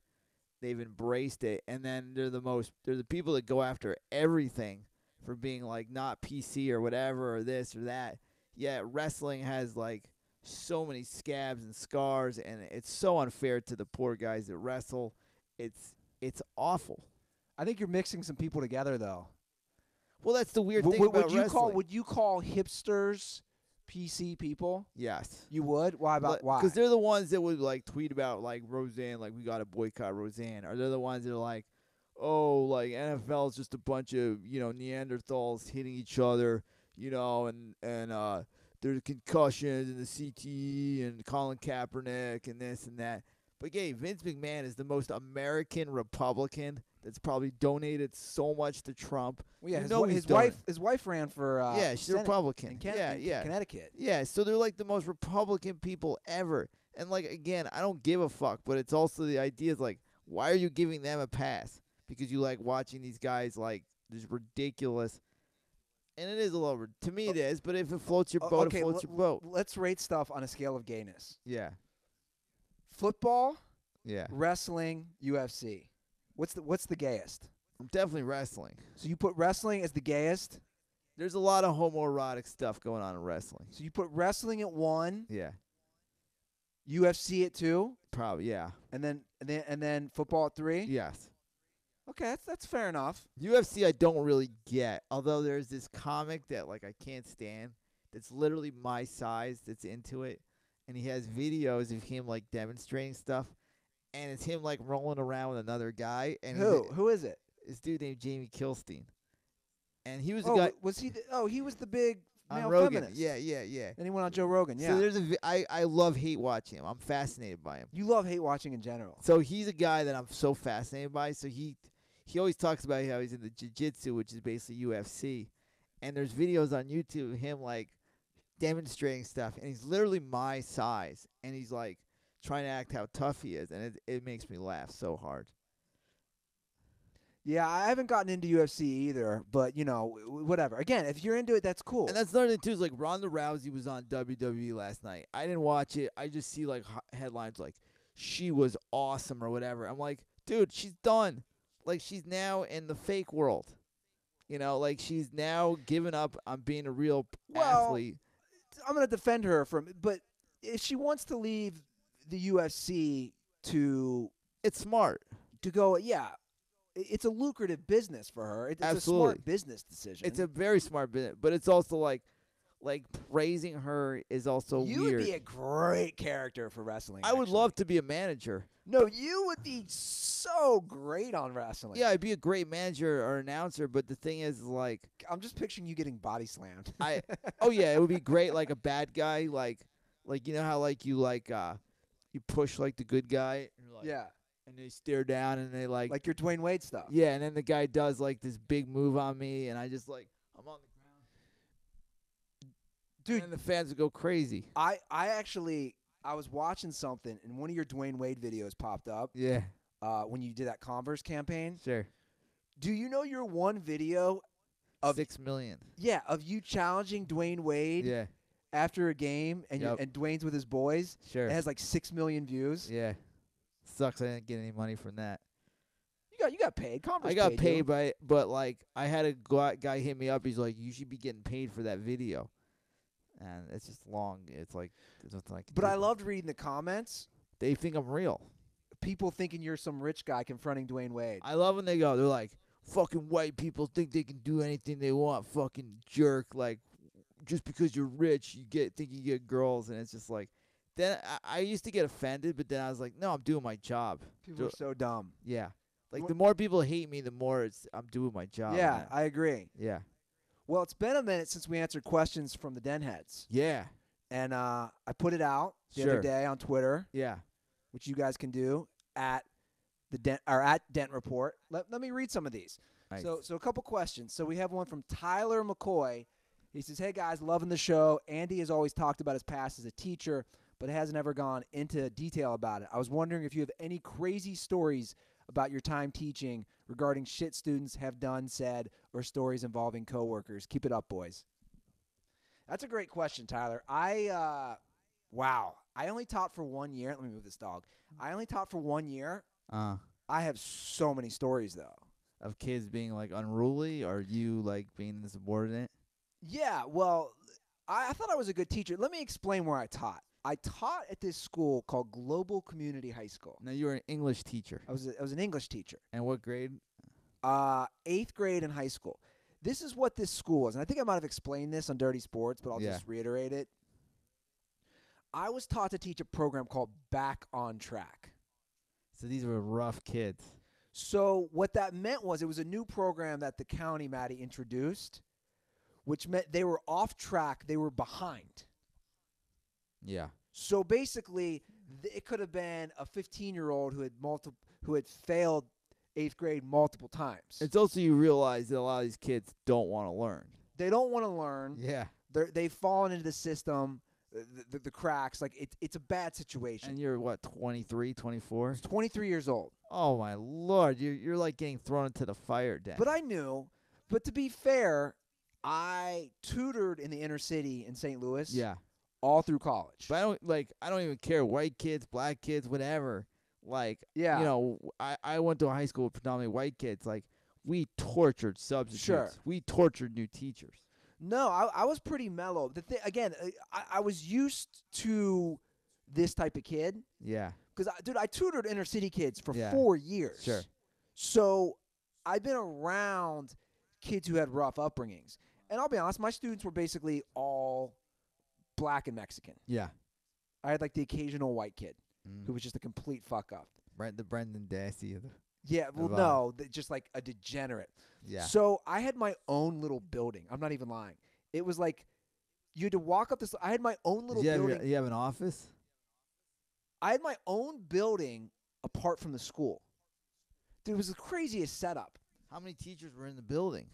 they've embraced it, and then they're the people that go after everything for being, like, not PC or whatever or this or that. Yeah, wrestling has, like, so many scabs and scars, and it's so unfair to the poor guys that wrestle. It's awful. I think you're mixing some people together, though. Well, that's the weird thing about wrestling. Would you call hipsters PC people? Yes. You would? Why? Why? Because they're the ones that would, like, tweet about, like, Roseanne, like, we got to boycott Roseanne. Or they're the ones that are like, oh, like, NFL is just a bunch of, you know, Neanderthals hitting each other, you know, and there's concussions and the CTE and Colin Kaepernick and this and that. But, yeah, Vince McMahon is the most American Republican that's probably donated so much to Trump. Well, yeah, his wife ran for yeah, she's a Senate Republican. in Connecticut. Yeah, so they're like the most Republican people ever. And, like, again, I don't give a fuck, but it's also the idea is, like, why are you giving them a pass? Because you like watching these guys, like, just ridiculous. And it is a little, to me it is, but if it floats your boat, it floats your boat. Let's rate stuff on a scale of gayness. Yeah. Football, Yeah. wrestling, UFC. What's the gayest? Definitely wrestling. So you put wrestling as the gayest? There's a lot of homoerotic stuff going on in wrestling. So you put wrestling at 1, Yeah. UFC at 2, Probably, yeah. and then football at 3? Yes. Okay, that's fair enough. UFC I don't really get, although there's this comic that, like, I can't stand that's literally my size that's into it, and he has videos of him, like, demonstrating stuff, and it's him, like, rolling around with another guy. And Who is it? This dude named Jamie Kilstein. And he was the Oh, guy was he? He was the big on male Rogan. feminist. Yeah. Then he went on Joe Rogan. Yeah. So there's I love hate watching him. I'm fascinated by him. You love hate watching in general. So he's a guy that I'm so fascinated by. So he always talks about how he's in the jiu-jitsu, which is basically UFC. And there's videos on YouTube of him, like, demonstrating stuff, and he's literally my size, and he's, like, trying to act how tough he is, and it makes me laugh so hard. Yeah, I haven't gotten into UFC either, but, you know, whatever. Again, if you're into it, that's cool. And that's another thing, too, is, like, Ronda Rousey was on WWE last night. I didn't watch it. I just see, like, headlines like, she was awesome or whatever. I'm like, dude, she's done. Like, she's now in the fake world. You know, like, she's now given up on being a real athlete. I'm going to defend her but if she wants to leave the UFC it's smart to go, yeah, it's a lucrative business for her. It's Absolutely. a smart business decision. It's a very smart business, but it's also like praising her is also weird. You would be a great character for wrestling. I would love to be a manager. No, you would be so great on wrestling. Yeah, I'd be a great manager or announcer, but the thing is, like, I'm just picturing you getting body slammed. Oh yeah, it would be great, like a bad guy, like you know how, like, you push, like, the good guy, and you're like, yeah, and they stare down and they like your Dwayne Wade stuff. Yeah, and then the guy does, like, this big move on me, and I just, like, I'm on the ground, dude, and the fans would go crazy. I was watching something, and one of your Dwayne Wade videos popped up. Yeah. When you did that Converse campaign. Sure. Do you know your one video of 6 million? Yeah, of you challenging Dwayne Wade. Yeah. After a game, and and Dwayne's with his boys. Sure. It has like 6 million views. Yeah. Sucks I didn't get any money from that. You got paid. Converse I got paid, you. but like, I had a guy hit me up. He's like, you should be getting paid for that video. And it's just long. It's like, there's nothing I can But do. I loved reading the comments. They think I'm real. people thinking you're some rich guy confronting Dwayne Wade. I love when they go. They're like, fucking white people think they can do anything they want. Fucking jerk. Like, just because you're rich, think you get girls, and it's just like. Then I used to get offended, but then I was like, no, I'm doing my job. People are so dumb. Yeah. Like, the more people hate me, the more I'm doing my job. Yeah, man. I agree. Yeah. Well, it's been a minute since we answered questions from the Den Heads. Yeah. And I put it out the Sure. other day on Twitter, Yeah. which you guys can do at Dent Report. Let me read some of these. Nice. So a couple questions. So we have one from Tyler McCoy. He says, "Hey guys, loving the show. Andy has always talked about his past as a teacher, but hasn't ever gone into detail about it. I was wondering if you have any crazy stories about your time teaching regarding shit students have done, said, or stories involving coworkers. Keep it up, boys." That's a great question, Tyler. I only taught for 1 year. Let me move this dog. I only taught for 1 year. I have so many stories, though. Of kids being, like, unruly, or you, like, being insubordinate? Yeah, well, I thought I was a good teacher. Let me explain where I taught. I taught at this school called Global Community High School. Now, you were an English teacher. I was an English teacher. And what grade? 8th grade in high school. This is what this school is, and I think I might have explained this on Dirty Sports, but I'll just reiterate it. I was taught to teach a program called Back on Track. So these were rough kids. So what that meant was it was a new program that the county, Matty, introduced, which meant they were off track. They were behind. Yeah. So basically, it could have been a 15-year-old who had failed 8th grade multiple times. It's also you realize that a lot of these kids don't want to learn. They don't want to learn. Yeah. They've fallen into the system, the cracks. Like it's a bad situation. And you're what, 23, 24? 23 years old. Oh my Lord, you're like getting thrown into the fire, Dent. But I knew. But to be fair, I tutored in the inner city in St. Louis. Yeah. All through college. But I don't even care, white kids, black kids, whatever. Like, yeah. You know, I went to a high school with predominantly white kids. Like, we tortured substitutes. Sure. We tortured new teachers. No, I was pretty mellow. Again, I was used to this type of kid. Yeah. Because, I tutored inner city kids for 4 years. Sure. So I've been around kids who had rough upbringings. And I'll be honest, my students were basically all black and Mexican. Yeah. I had like the occasional white kid who was just a complete fuck up. The Brendan Dassey of the. Yeah, well, no, just like a degenerate. Yeah. So I had my own little building. I'm not even lying. It was like you had to walk up this. I had my own little building. You have an office? I had my own building apart from the school. Dude, it was the craziest setup. How many teachers were in the building?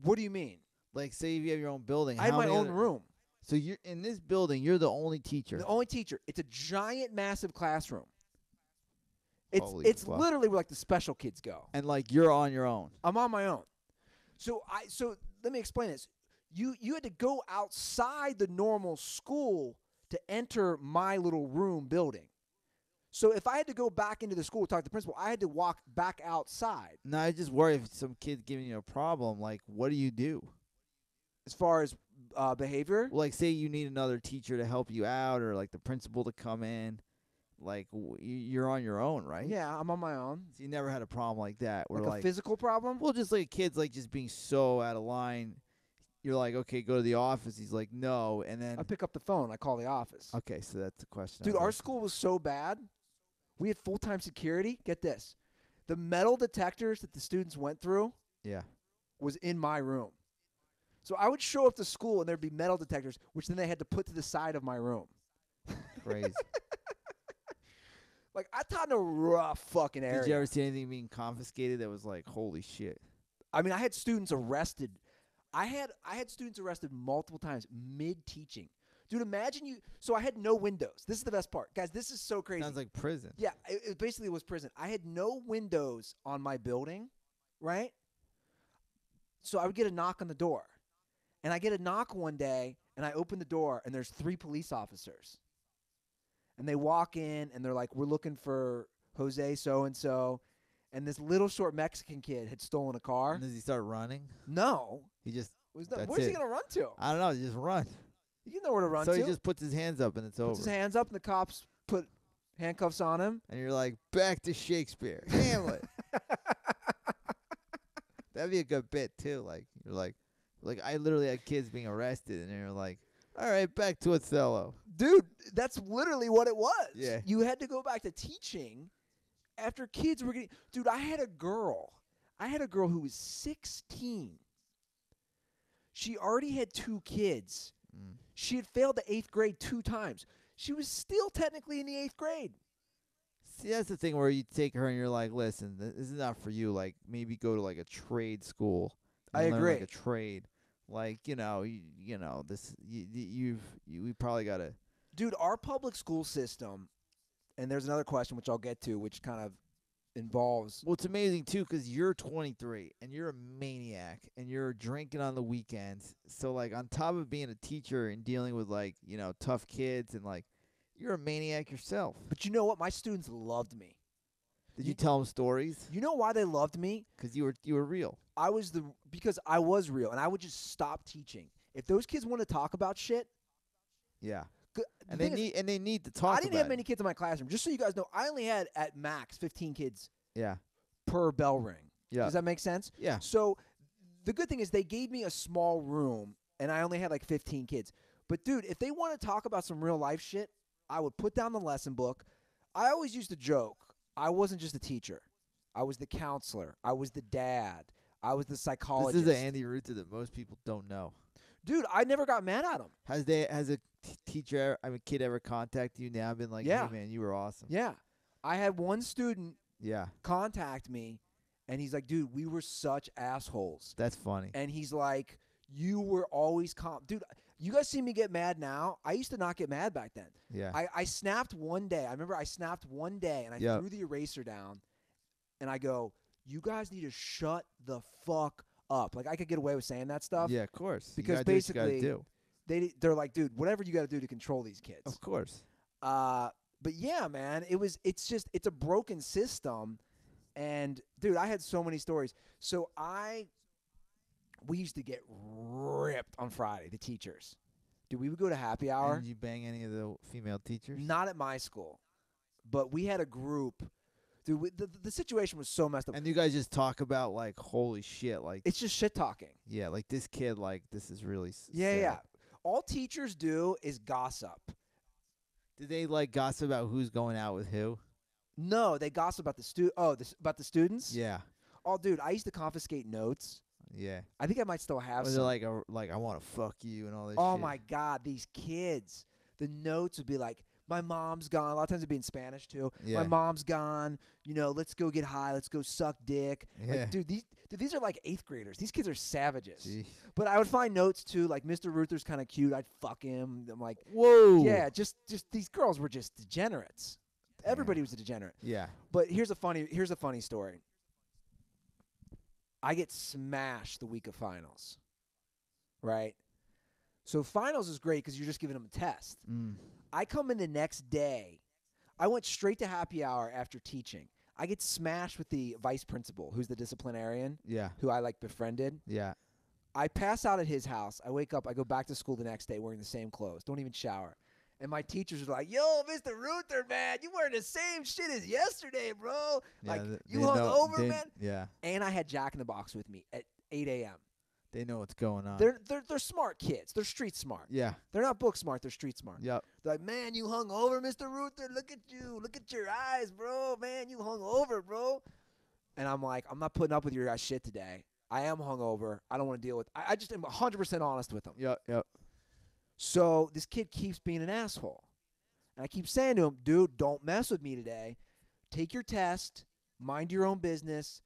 What do you mean? Like, say if you have your own building. I had my own room. So you're in this building. You're the only teacher. The only teacher. It's a giant, massive classroom. It's fuck. literally where like the special kids go. And like you're on your own. I'm on my own. So let me explain this. You had to go outside the normal school to enter my little room building. So if I had to go back into the school to talk to the principal, I had to walk back outside. No, I just worry if some kid's giving you a problem. Like, what do you do? As far as behavior? Well, like, say you need another teacher to help you out, or like the principal to come in. Like, you're on your own, right? Yeah, I'm on my own. So you never had a problem like that, where like a physical problem? Well, just like kids like just being so out of line. You're like, okay, go to the office. He's like, no, and then I pick up the phone. I call the office. Okay, so that's the question. Dude, our school was so bad. We had full-time security. Get this. The metal detectors that the students went through was in my room. So I would show up to school, and there'd be metal detectors, which then they had to put to the side of my room. Crazy. Like, I taught in a rough fucking area. Did you ever see anything being confiscated that was like, holy shit? I mean, I had students arrested. I had students arrested multiple times mid-teaching. Dude, imagine you. So I had no windows. This is the best part. Guys, this is so crazy. Sounds like prison. Yeah, it basically was prison. I had no windows on my building, right? So I would get a knock on the door. And I get a knock one day, and I open the door, and there's 3 police officers. And they walk in, and they're like, we're looking for Jose so-and-so. And this little short Mexican kid had stolen a car. And does he start running? No. He just. Where's he going to run to? I don't know. He just run. You know where to run so to. he just puts his hands up, and it's over. Puts his hands up, and the cops put Handcuffs on him. And you're like, back to Shakespeare. Hamlet. That'd be a good bit, too. Like, you're like I literally had kids being arrested, and they're like, all right, back to Othello. Dude, that's literally what it was. Yeah. You had to go back to teaching after kids were getting. Dude, I had a girl who was 16. She already had 2 kids. Mm. She had failed the 8th grade 2 times. She was still technically in the 8th grade. See, that's the thing where you take her and you're like, listen, this is not for you. Like, maybe go to, like, a trade school. I and learn, agree. like, a trade. Like, we probably got to. Dude, our public school system, and there's another question which I'll get to, which kind of involves. Well, it's amazing, too, because you're 23, and you're a maniac, and you're drinking on the weekends. So, like, on top of being a teacher and dealing with, like, tough kids, and, like, you're a maniac yourself. But you know what? My students loved me. Did you tell them stories? You know why they loved me? Because you were real. Because I was real, and I would just stop teaching. If those kids want to talk about shit, Yeah. the And thing they need to talk I about didn't have it. many kids in my classroom. Just so you guys know, I only had at max 15 kids Yeah. per bell ring. Yeah. Does that make sense? Yeah. So the good thing is they gave me a small room, and I only had like 15 kids. But, dude, if they want to talk about some real life shit, I would put down the lesson book. I always used to joke. I wasn't just a teacher. I was the counselor. I was the dad. I was the psychologist. This is the Andy Ruther that most people don't know. Dude, I never got mad at him. Has a kid ever contacted you now and been like, Yeah. hey, man, you were awesome? Yeah. I had one student Yeah. contact me, and he's like, dude, we were such assholes. That's funny. And he's like, you were always Dude, you guys see me get mad now? I used to not get mad back then. Yeah. I snapped one day. I remember I snapped one day, and I Yep. threw the eraser down, and I go, you guys need to shut the fuck up. Like, I could get away with saying that stuff. Yeah, of course. You Because gotta do what you gotta basically, do. they're like, dude, whatever you got to do to control these kids. Of course. But yeah, man, it's a broken system, and dude, I had so many stories. So we used to get ripped on Friday, the teachers. Dude, we would go to happy hour. Did you bang any of the female teachers? Not at my school, but we had a group. Dude, the situation was so messed up. And you guys just talk about, like, holy shit, like, It's just shit talking. yeah, like, this kid, like, this is really Yeah, sad. yeah. All teachers do is gossip. Did they, like, gossip about who's going out with who? No, they gossip about about the students. Yeah. Oh, dude, I used to confiscate notes. Yeah. I think I might still have Was some. it like I want to fuck you and all this Oh shit? my God, these kids. The notes would be like, my mom's gone. A lot of times it'd be in Spanish too. Yeah. My mom's gone. Let's go get high. Let's go suck dick. Yeah. Like, dude, these are like 8th graders. These kids are savages. Gee. But I would find notes too, like Mr. Ruther's kind of cute. I'd fuck him. I'm like, Whoa. yeah, just these girls were just degenerates. Everybody was a degenerate. Yeah. But here's a funny story. I get smashed the week of finals, right? So finals is great because you're just giving them a test. Mm. I come in the next day. I went straight to happy hour after teaching. I get smashed with the vice principal, who's the disciplinarian, Yeah. who I befriended. Yeah. I pass out at his house. I wake up. I go back to school the next day wearing the same clothes. Don't even shower. And my teachers are like, yo, Mr. Ruther, man, you wearing the same shit as yesterday, bro. Yeah, Like, th- you they hung know- over, they- man. Yeah. And I had Jack in the Box with me at 8 a.m. They know what's going on. They're smart kids. They're street smart. Yeah. They're not book smart. They're street smart. Yep. They're like, man, you hung over, Mr. Ruther. Look at you. Look at your eyes, bro. Man, you hung over, bro. And I'm like, I'm not putting up with your guys' shit today. I am hungover. I don't want to deal with. I just am 100% honest with them. Yep. Yep. So this kid keeps being an asshole, and I keep saying to him, dude, don't mess with me today. Take your test. Mind your own business.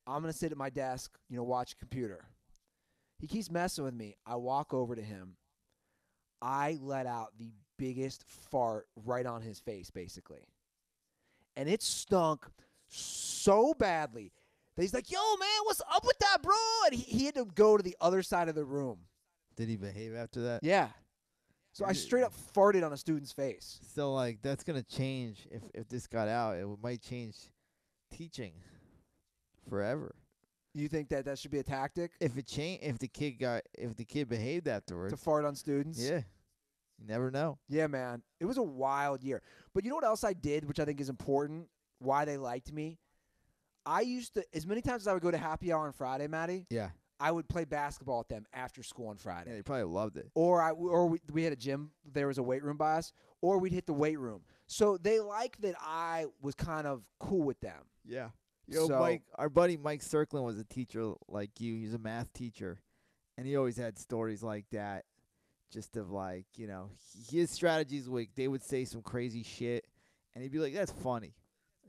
I'm gonna sit at my desk, watch a computer. He keeps messing with me. I walk over to him. I let out the biggest fart right on his face, basically. And it stunk so badly that he's like, yo, man, what's up with that, bro? And he had to go to the other side of the room. Did he behave after that? Yeah. So I straight up farted on a student's face. So, like, that's gonna change if this got out. It might change teaching forever. You think that should be a tactic If the kid behaved afterwards. to fart on students? Yeah. You never know. Yeah, man. It was a wild year. But you know what else I did, which I think is important, why they liked me? I used to, as many times as I would go to happy hour on Friday, Matty, Yeah. I would play basketball with them after school on Friday. Yeah, they probably loved it. Or we had a gym. There was a weight room by us. Or we'd hit the weight room. So they liked that I was kind of cool with them. Yeah. Yo, So- Mike, our buddy Mike Circlin was a teacher like you. He's a math teacher, and he always had stories like that, just of like, his strategies. Like they would say some crazy shit, and he'd be like, "That's funny,"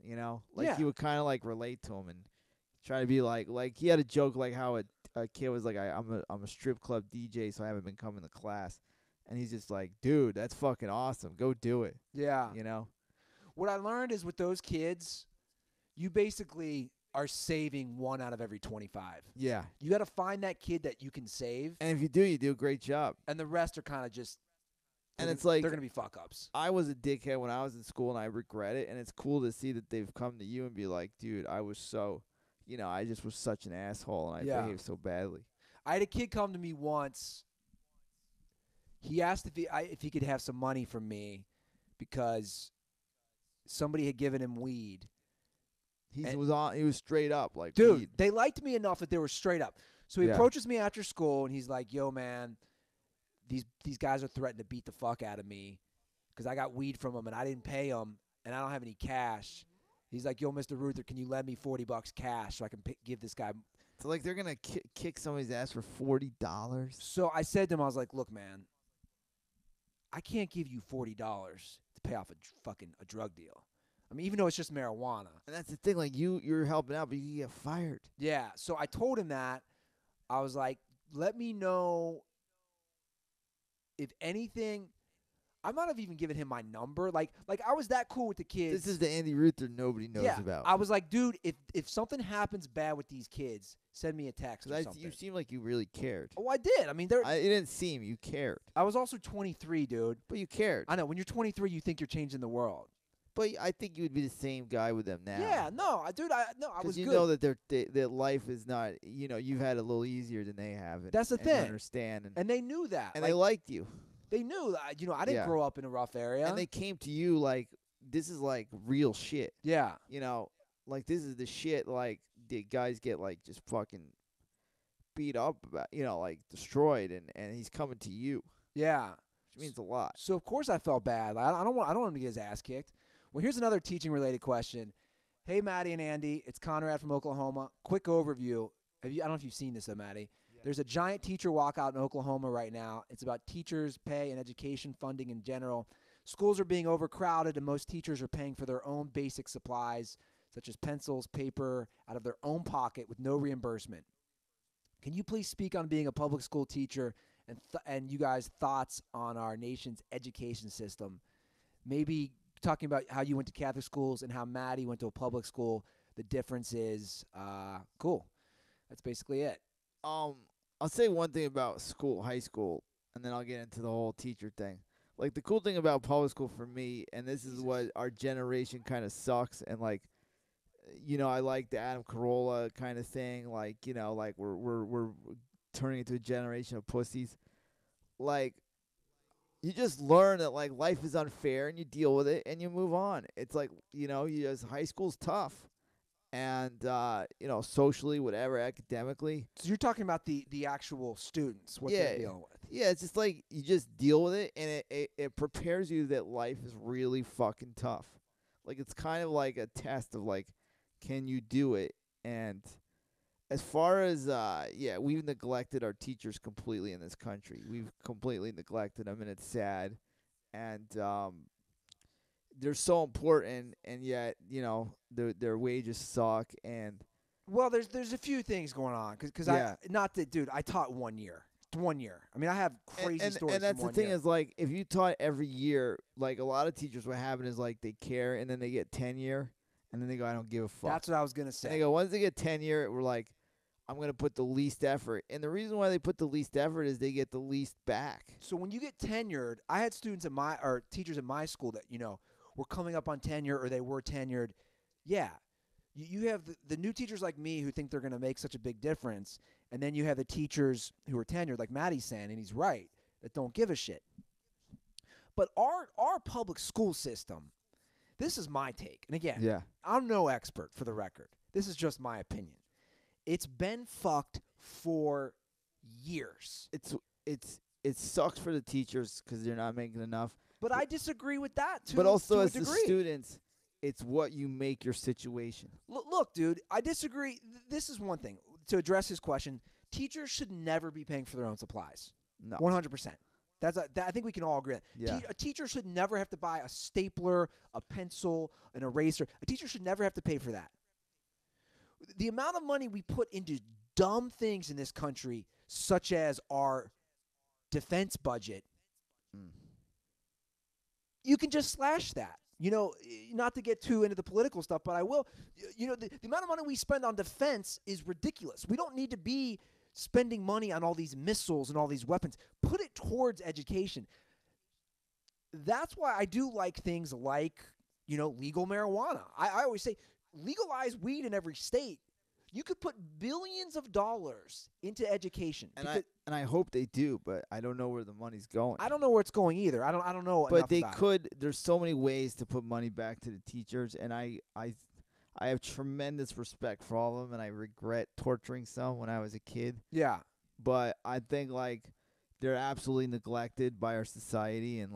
Like Yeah. he would kind of like relate to him and try to be like he had a joke like how a kid was like, I'm a strip club DJ, so I haven't been coming to class, and he's just like, "Dude, that's fucking awesome. Go do it." Yeah. You know. What I learned is with those kids, you basically are saving 1 out of every 25. Yeah. You got to find that kid that you can save, And if you do a great job. and the rest are kind of just. And they're it's like they're gonna be fuck ups. I was a dickhead when I was in school, and I regret it. And it's cool to see that they've come to you and be like, "Dude, I was so, I just was such an asshole, and I Yeah. behaved so badly." I had a kid come to me once. He asked if he could have some money from me because somebody had given him weed. He And- was straight up like, Dude, weed. they liked me enough that they were straight up. So he Yeah. approaches me after school and he's like, "Yo, man, these guys are threatening to beat the fuck out of me because I got weed from them and I didn't pay them and I don't have any cash." He's like, "Yo, Mr. Ruther, can you lend me $40 cash so I can give this guy?" So like they're gonna kick somebody's ass for $40. So I said to him, I was like, "Look, man, I can't give you $40 to pay off a drug deal. I mean, even though it's just marijuana." And that's the thing, like you're helping out, but you get fired. Yeah. So I told him that. I was like, "Let me know if anything." I might have even given him my number. Like I was that cool with the kids. This is the Andy Ruther nobody knows yeah, about. I was like, "Dude, if something happens bad with these kids, send me a text or something." You seem like you really cared. Oh, I did. I mean, It didn't seem you cared, I was also 23, dude. but you cared. I know. When you're 23, you think you're changing the world. But I think you would be the same guy with them now. Yeah, no, dude, I was you good. know that that life is not. You've had it a little easier than they have. That's the and you thing. understand, and And they knew that. they liked you, They knew that. I didn't Yeah. grow up in a rough area. and they came to you like this is like real shit. yeah. Like this is the shit. Like the guys get like just fucking beat up about, like destroyed, and he's coming to you, Yeah. which means a lot. So of course I felt bad. Like, I don't want him to get his ass kicked. Well, here's another teaching related question. Hey, Matty and Andy, it's Conrad from Oklahoma. Quick overview. I don't know if you've seen this, though, Matty. Yeah. There's a giant teacher walkout in Oklahoma right now. It's about teachers' pay and education funding in general. Schools are being overcrowded, and most teachers are paying for their own basic supplies, such as pencils, paper, out of their own pocket with no reimbursement. Can you please speak on being a public school teacher and you guys' thoughts on our nation's education system? Maybe talking about how you went to Catholic schools and how Matty went to a public school. The difference is cool. That's basically it. I'll say one thing about high school, and then I'll get into the whole teacher thing. Like the cool thing about public school for me, and this is what our generation kind of sucks, and like, I like the Adam Carolla kind of thing. Like, like we're turning into a generation of pussies. Like, you just learn that like life is unfair, and you deal with it, and you move on. It's like high school's tough. And socially, whatever, academically. So you're talking about the actual students, what they're dealing with. Yeah, it's just like you just deal with it, and it prepares you that life is really fucking tough. Like it's kind of like a test of like, can you do it? And as far as we've neglected our teachers completely in this country. We've completely neglected them, and it's sad. And they're so important, and yet their wages suck. And Well, there's a few things going on because Yeah. I taught 1 year. 1 year. I mean, I have crazy stories. and that's from the 1 thing year. is like if you taught every year, like a lot of teachers, what happen is like they care, and then they get tenure, and then they go, I don't give a fuck. That's what I was gonna And they say. go, once they get tenure, we're like, I'm gonna put the least effort. And the reason why they put the least effort is they get the least back. So when you get tenured, I had students or teachers at my school that were coming up on tenure or they were tenured. Yeah, you have the new teachers like me who think they're going to make such a big difference, and then you have the teachers who are tenured, like Matty's saying, and he's right, that don't give a shit. But our public school system, this is my take. And again, Yeah. I'm no expert for the record. This is just my opinion. It's been fucked for years. It sucks for the teachers because they're not making enough. But I disagree with that too. But also to a as the degree. students, it's what you make your situation. Look, dude, I disagree. This is one thing. To address his question, teachers should never be paying for their own supplies. No. 100%. I think we can all agree on that. Yeah. A teacher should never have to buy a stapler, a pencil, an eraser. A teacher should never have to pay for that. The amount of money we put into dumb things in this country, such as our defense budget, you can just slash that. Not to get too into the political stuff, but I will. The amount of money we spend on defense is ridiculous. We don't need to be spending money on all these missiles and all these weapons. Put it towards education. That's why I do like things like, legal marijuana. I always say legalize weed in every state. You could put billions of dollars into education. And I hope they do, but I don't know where the money's going. I don't know where it's going either. I don't know. But they about could. There's so many ways to put money back to the teachers, and I have tremendous respect for all of them, and I regret torturing some when I was a kid. Yeah. But I think they're absolutely neglected by our society, and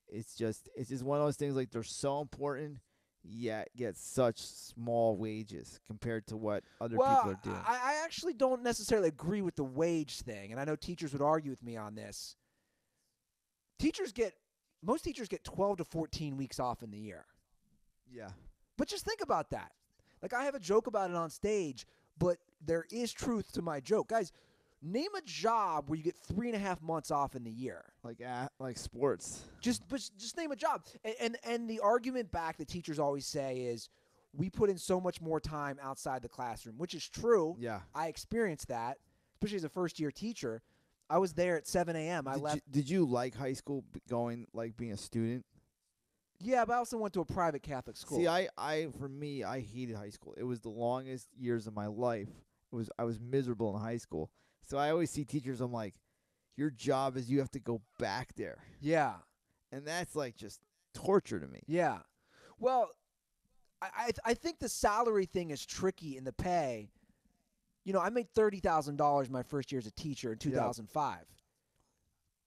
it's just one of those things. They're so important, yet get such small wages compared to what other people are doing. I actually don't necessarily agree with the wage thing, and I know teachers would argue with me on this. Most teachers get 12 to 14 weeks off in the year. Yeah. But just think about that. I have a joke about it on stage, but there is truth to my joke. Guys, name a job where you get 3.5 months off in the year. Like sports. Just name a job. And the argument back that teachers always say is, we put in so much more time outside the classroom, which is true. Yeah. I experienced that, especially as a first-year teacher. I was there at 7 a.m. Did you like high school being a student? Yeah, but I also went to a private Catholic school. See, for me, I hated high school. It was the longest years of my life. I was miserable in high school. So I always see teachers, I'm like, your job is you have to go back there. Yeah. And that's just torture to me. Yeah. Well, I think the salary thing is tricky in the pay. I made $30,000 my first year as a teacher in 2005. Yep.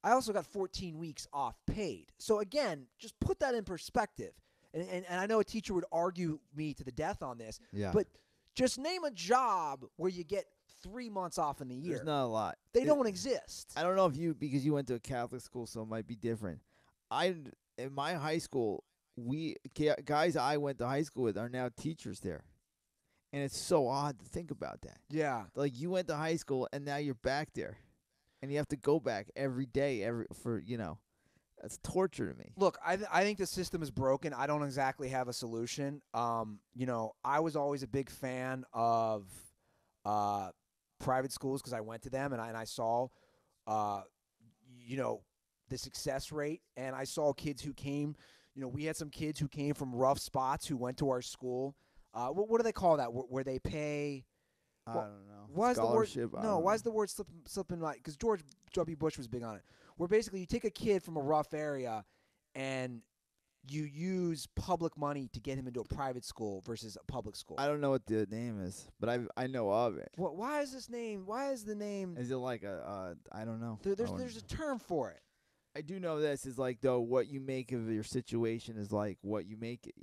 I also got 14 weeks off paid. So again, just put that in perspective. And I know a teacher would argue me to the death on this. Yeah. But just name a job where you get 3 months off in the year. There's not a lot. They don't exist. I don't know if because you went to a Catholic school, so it might be different. In my high school, guys I went to high school with are now teachers there. And it's so odd to think about that. Yeah. You went to high school and now you're back there. And you have to go back every day that's torture to me. Look, I think the system is broken. I don't exactly have a solution. I was always a big fan of private schools because I went to them and I saw the success rate, and I saw kids who came, we had some kids who came from rough spots who went to our school. What do they call that? Where they pay? I don't know. Why is the word? No, why is the word slipping? Because George W. Bush was big on it. Where basically you take a kid from a rough area, and you use public money to get him into a private school versus a public school. I don't know what the name is, but I know of it. Why is this name? Why is the name? Is it I don't know. There's a term for it. I do know this is though what you make of your situation is what you make it.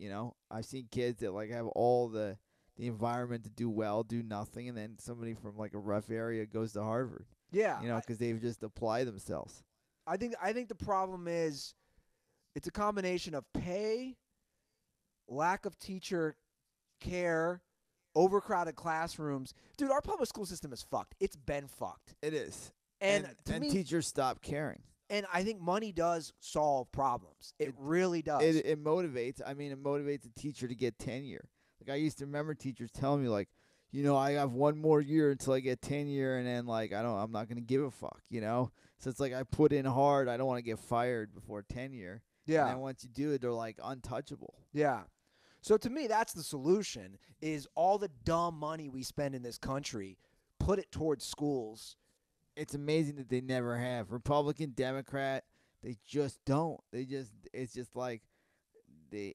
I've seen kids that have all the environment to do well, do nothing, and then somebody from a rough area goes to Harvard. Yeah, because they've just applied themselves. I think the problem is it's a combination of pay, lack of teacher care, overcrowded classrooms. Dude, our public school system is fucked. It's been fucked. It is. And teachers stop caring. And I think money does solve problems. It really does. It motivates. It motivates a teacher to get tenure. I used to remember teachers telling me I have one more year until I get tenure, and then I'm not gonna give a fuck. So it's I put in hard. I don't want to get fired before tenure. Yeah. And then once you do it, they're untouchable. Yeah. So to me, that's the solution: is all the dumb money we spend in this country, put it towards schools. It's amazing that they never have. Republican, Democrat, They just don't. It's just like they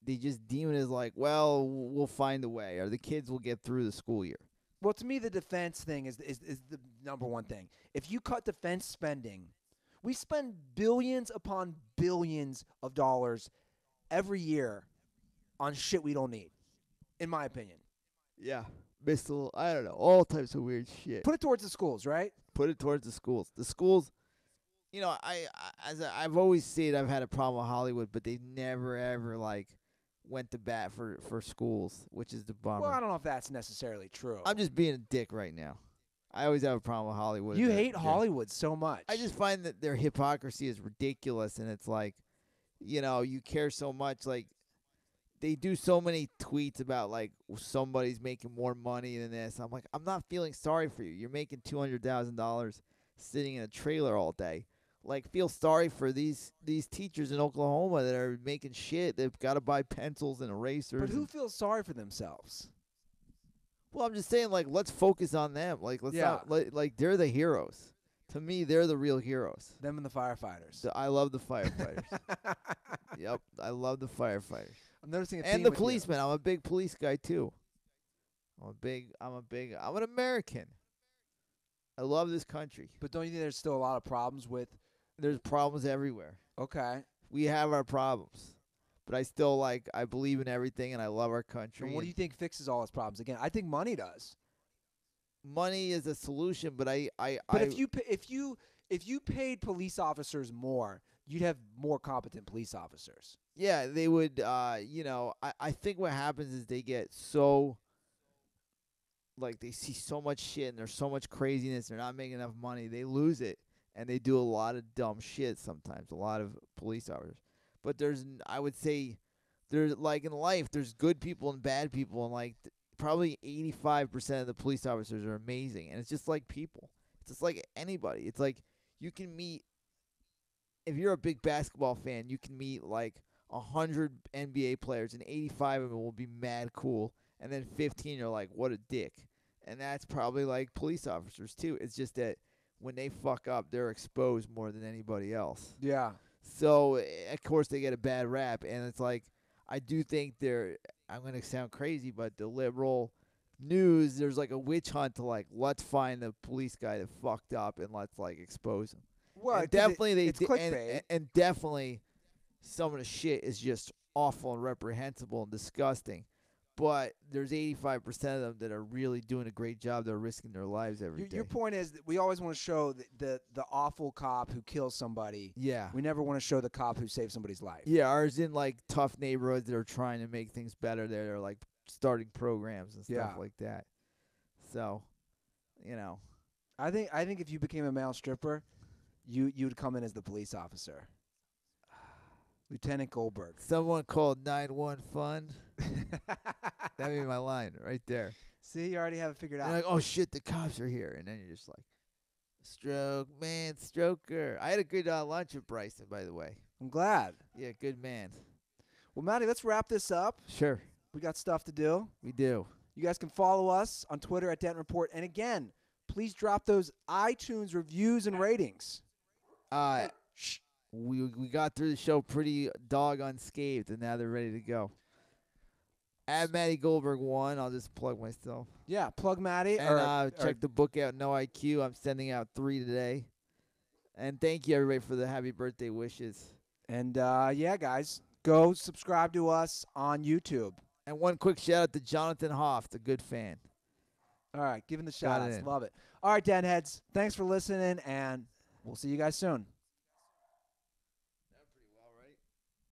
just deem it as like, well, we'll find a way, or the kids will get through the school year. Well, to me, the defense thing is the number one thing. If you cut defense spending, we spend billions upon billions of dollars every year on shit we don't need, in my opinion. Yeah, missile. I don't know, all types of weird shit. Put it towards the schools, right? Put it towards the schools. The schools. I've always said I've had a problem with Hollywood, but they never ever like went to bat for schools, which is the bummer. Well, I don't know if that's necessarily true. I'm just being a dick right now. I always have a problem with Hollywood. You hate Hollywood so much. I just find that their hypocrisy is ridiculous, and it's like, you care so much. Like, they do so many tweets about like somebody's making more money than this. I'm like, I'm not feeling sorry for you. You're making $200,000 sitting in a trailer all day. Like, feel sorry for these teachers in Oklahoma that are making shit. They've got to buy pencils and erasers. But who feels sorry for themselves? Well, I'm just saying, like, let's focus on them. Like, let's not like they're the heroes. To me, they're the real heroes. Them and the firefighters. I love the firefighters. Yep, I love the firefighters. I'm noticing a theme and the with policemen. I'm a big police guy too. I'm an American. I love this country. But don't you think there's still a lot of problems with? There's problems everywhere. Okay. We have our problems. But I believe in everything, and I love our country. And what do you think fixes all its problems? Again, I think money does. Money is a solution, but But if you paid police officers more, you'd have more competent police officers. Yeah, they would. I think what happens is they get so, like, they see so much shit and there's so much craziness. They're not making enough money. They lose it, and they do a lot of dumb shit sometimes. A lot of police officers. But I would say, there's like in life, there's good people and bad people, and like probably 85% of the police officers are amazing. And it's just like people. It's just like anybody. It's like you can meet. If you're a big basketball fan, you can meet like 100 NBA players, and 85 of them will be mad cool, and then 15 are like, what a dick. And that's probably like police officers too. It's just that when they fuck up, they're exposed more than anybody else. Yeah. So, of course, they get a bad rap, and it's like, I do think I'm going to sound crazy, but the liberal news, there's like a witch hunt to like, let's find the police guy that fucked up and let's like expose him. Well, and definitely it's clickbait. And definitely some of the shit is just awful and reprehensible and disgusting. But there's 85% of them that are really doing a great job. They're risking their lives every day. Your point is that we always want to show the awful cop who kills somebody. Yeah. We never want to show the cop who saves somebody's life. Yeah, ours in like tough neighborhoods that are trying to make things better. They're like starting programs and stuff like that. So, I think if you became a male stripper, you'd come in as the police officer. Lieutenant Goldberg. Someone called 911 Fun. That'd be my line right there. See, you already have it figured out. You're like, oh shit, the cops are here, and then you're just like, stroke, man, stroker. I had a good lunch with Bryson, by the way. I'm glad. Yeah, good man. Well, Matty, let's wrap this up. Sure. We got stuff to do. We do. You guys can follow us on Twitter at Dent Report. And again, please drop those iTunes reviews and ratings. We got through the show pretty dog unscathed, and now they're ready to go. At Matty Goldberg 1, I'll just plug myself. Yeah, plug Matty. And check the book out, No IQ. I'm sending out 3 today. And thank you, everybody, for the happy birthday wishes. And, yeah, guys, go subscribe to us on YouTube. And one quick shout-out to Jonathan Hoff, the good fan. All right, giving the shout-outs. Love it. All right, Dent heads, thanks for listening, and we'll see you guys soon.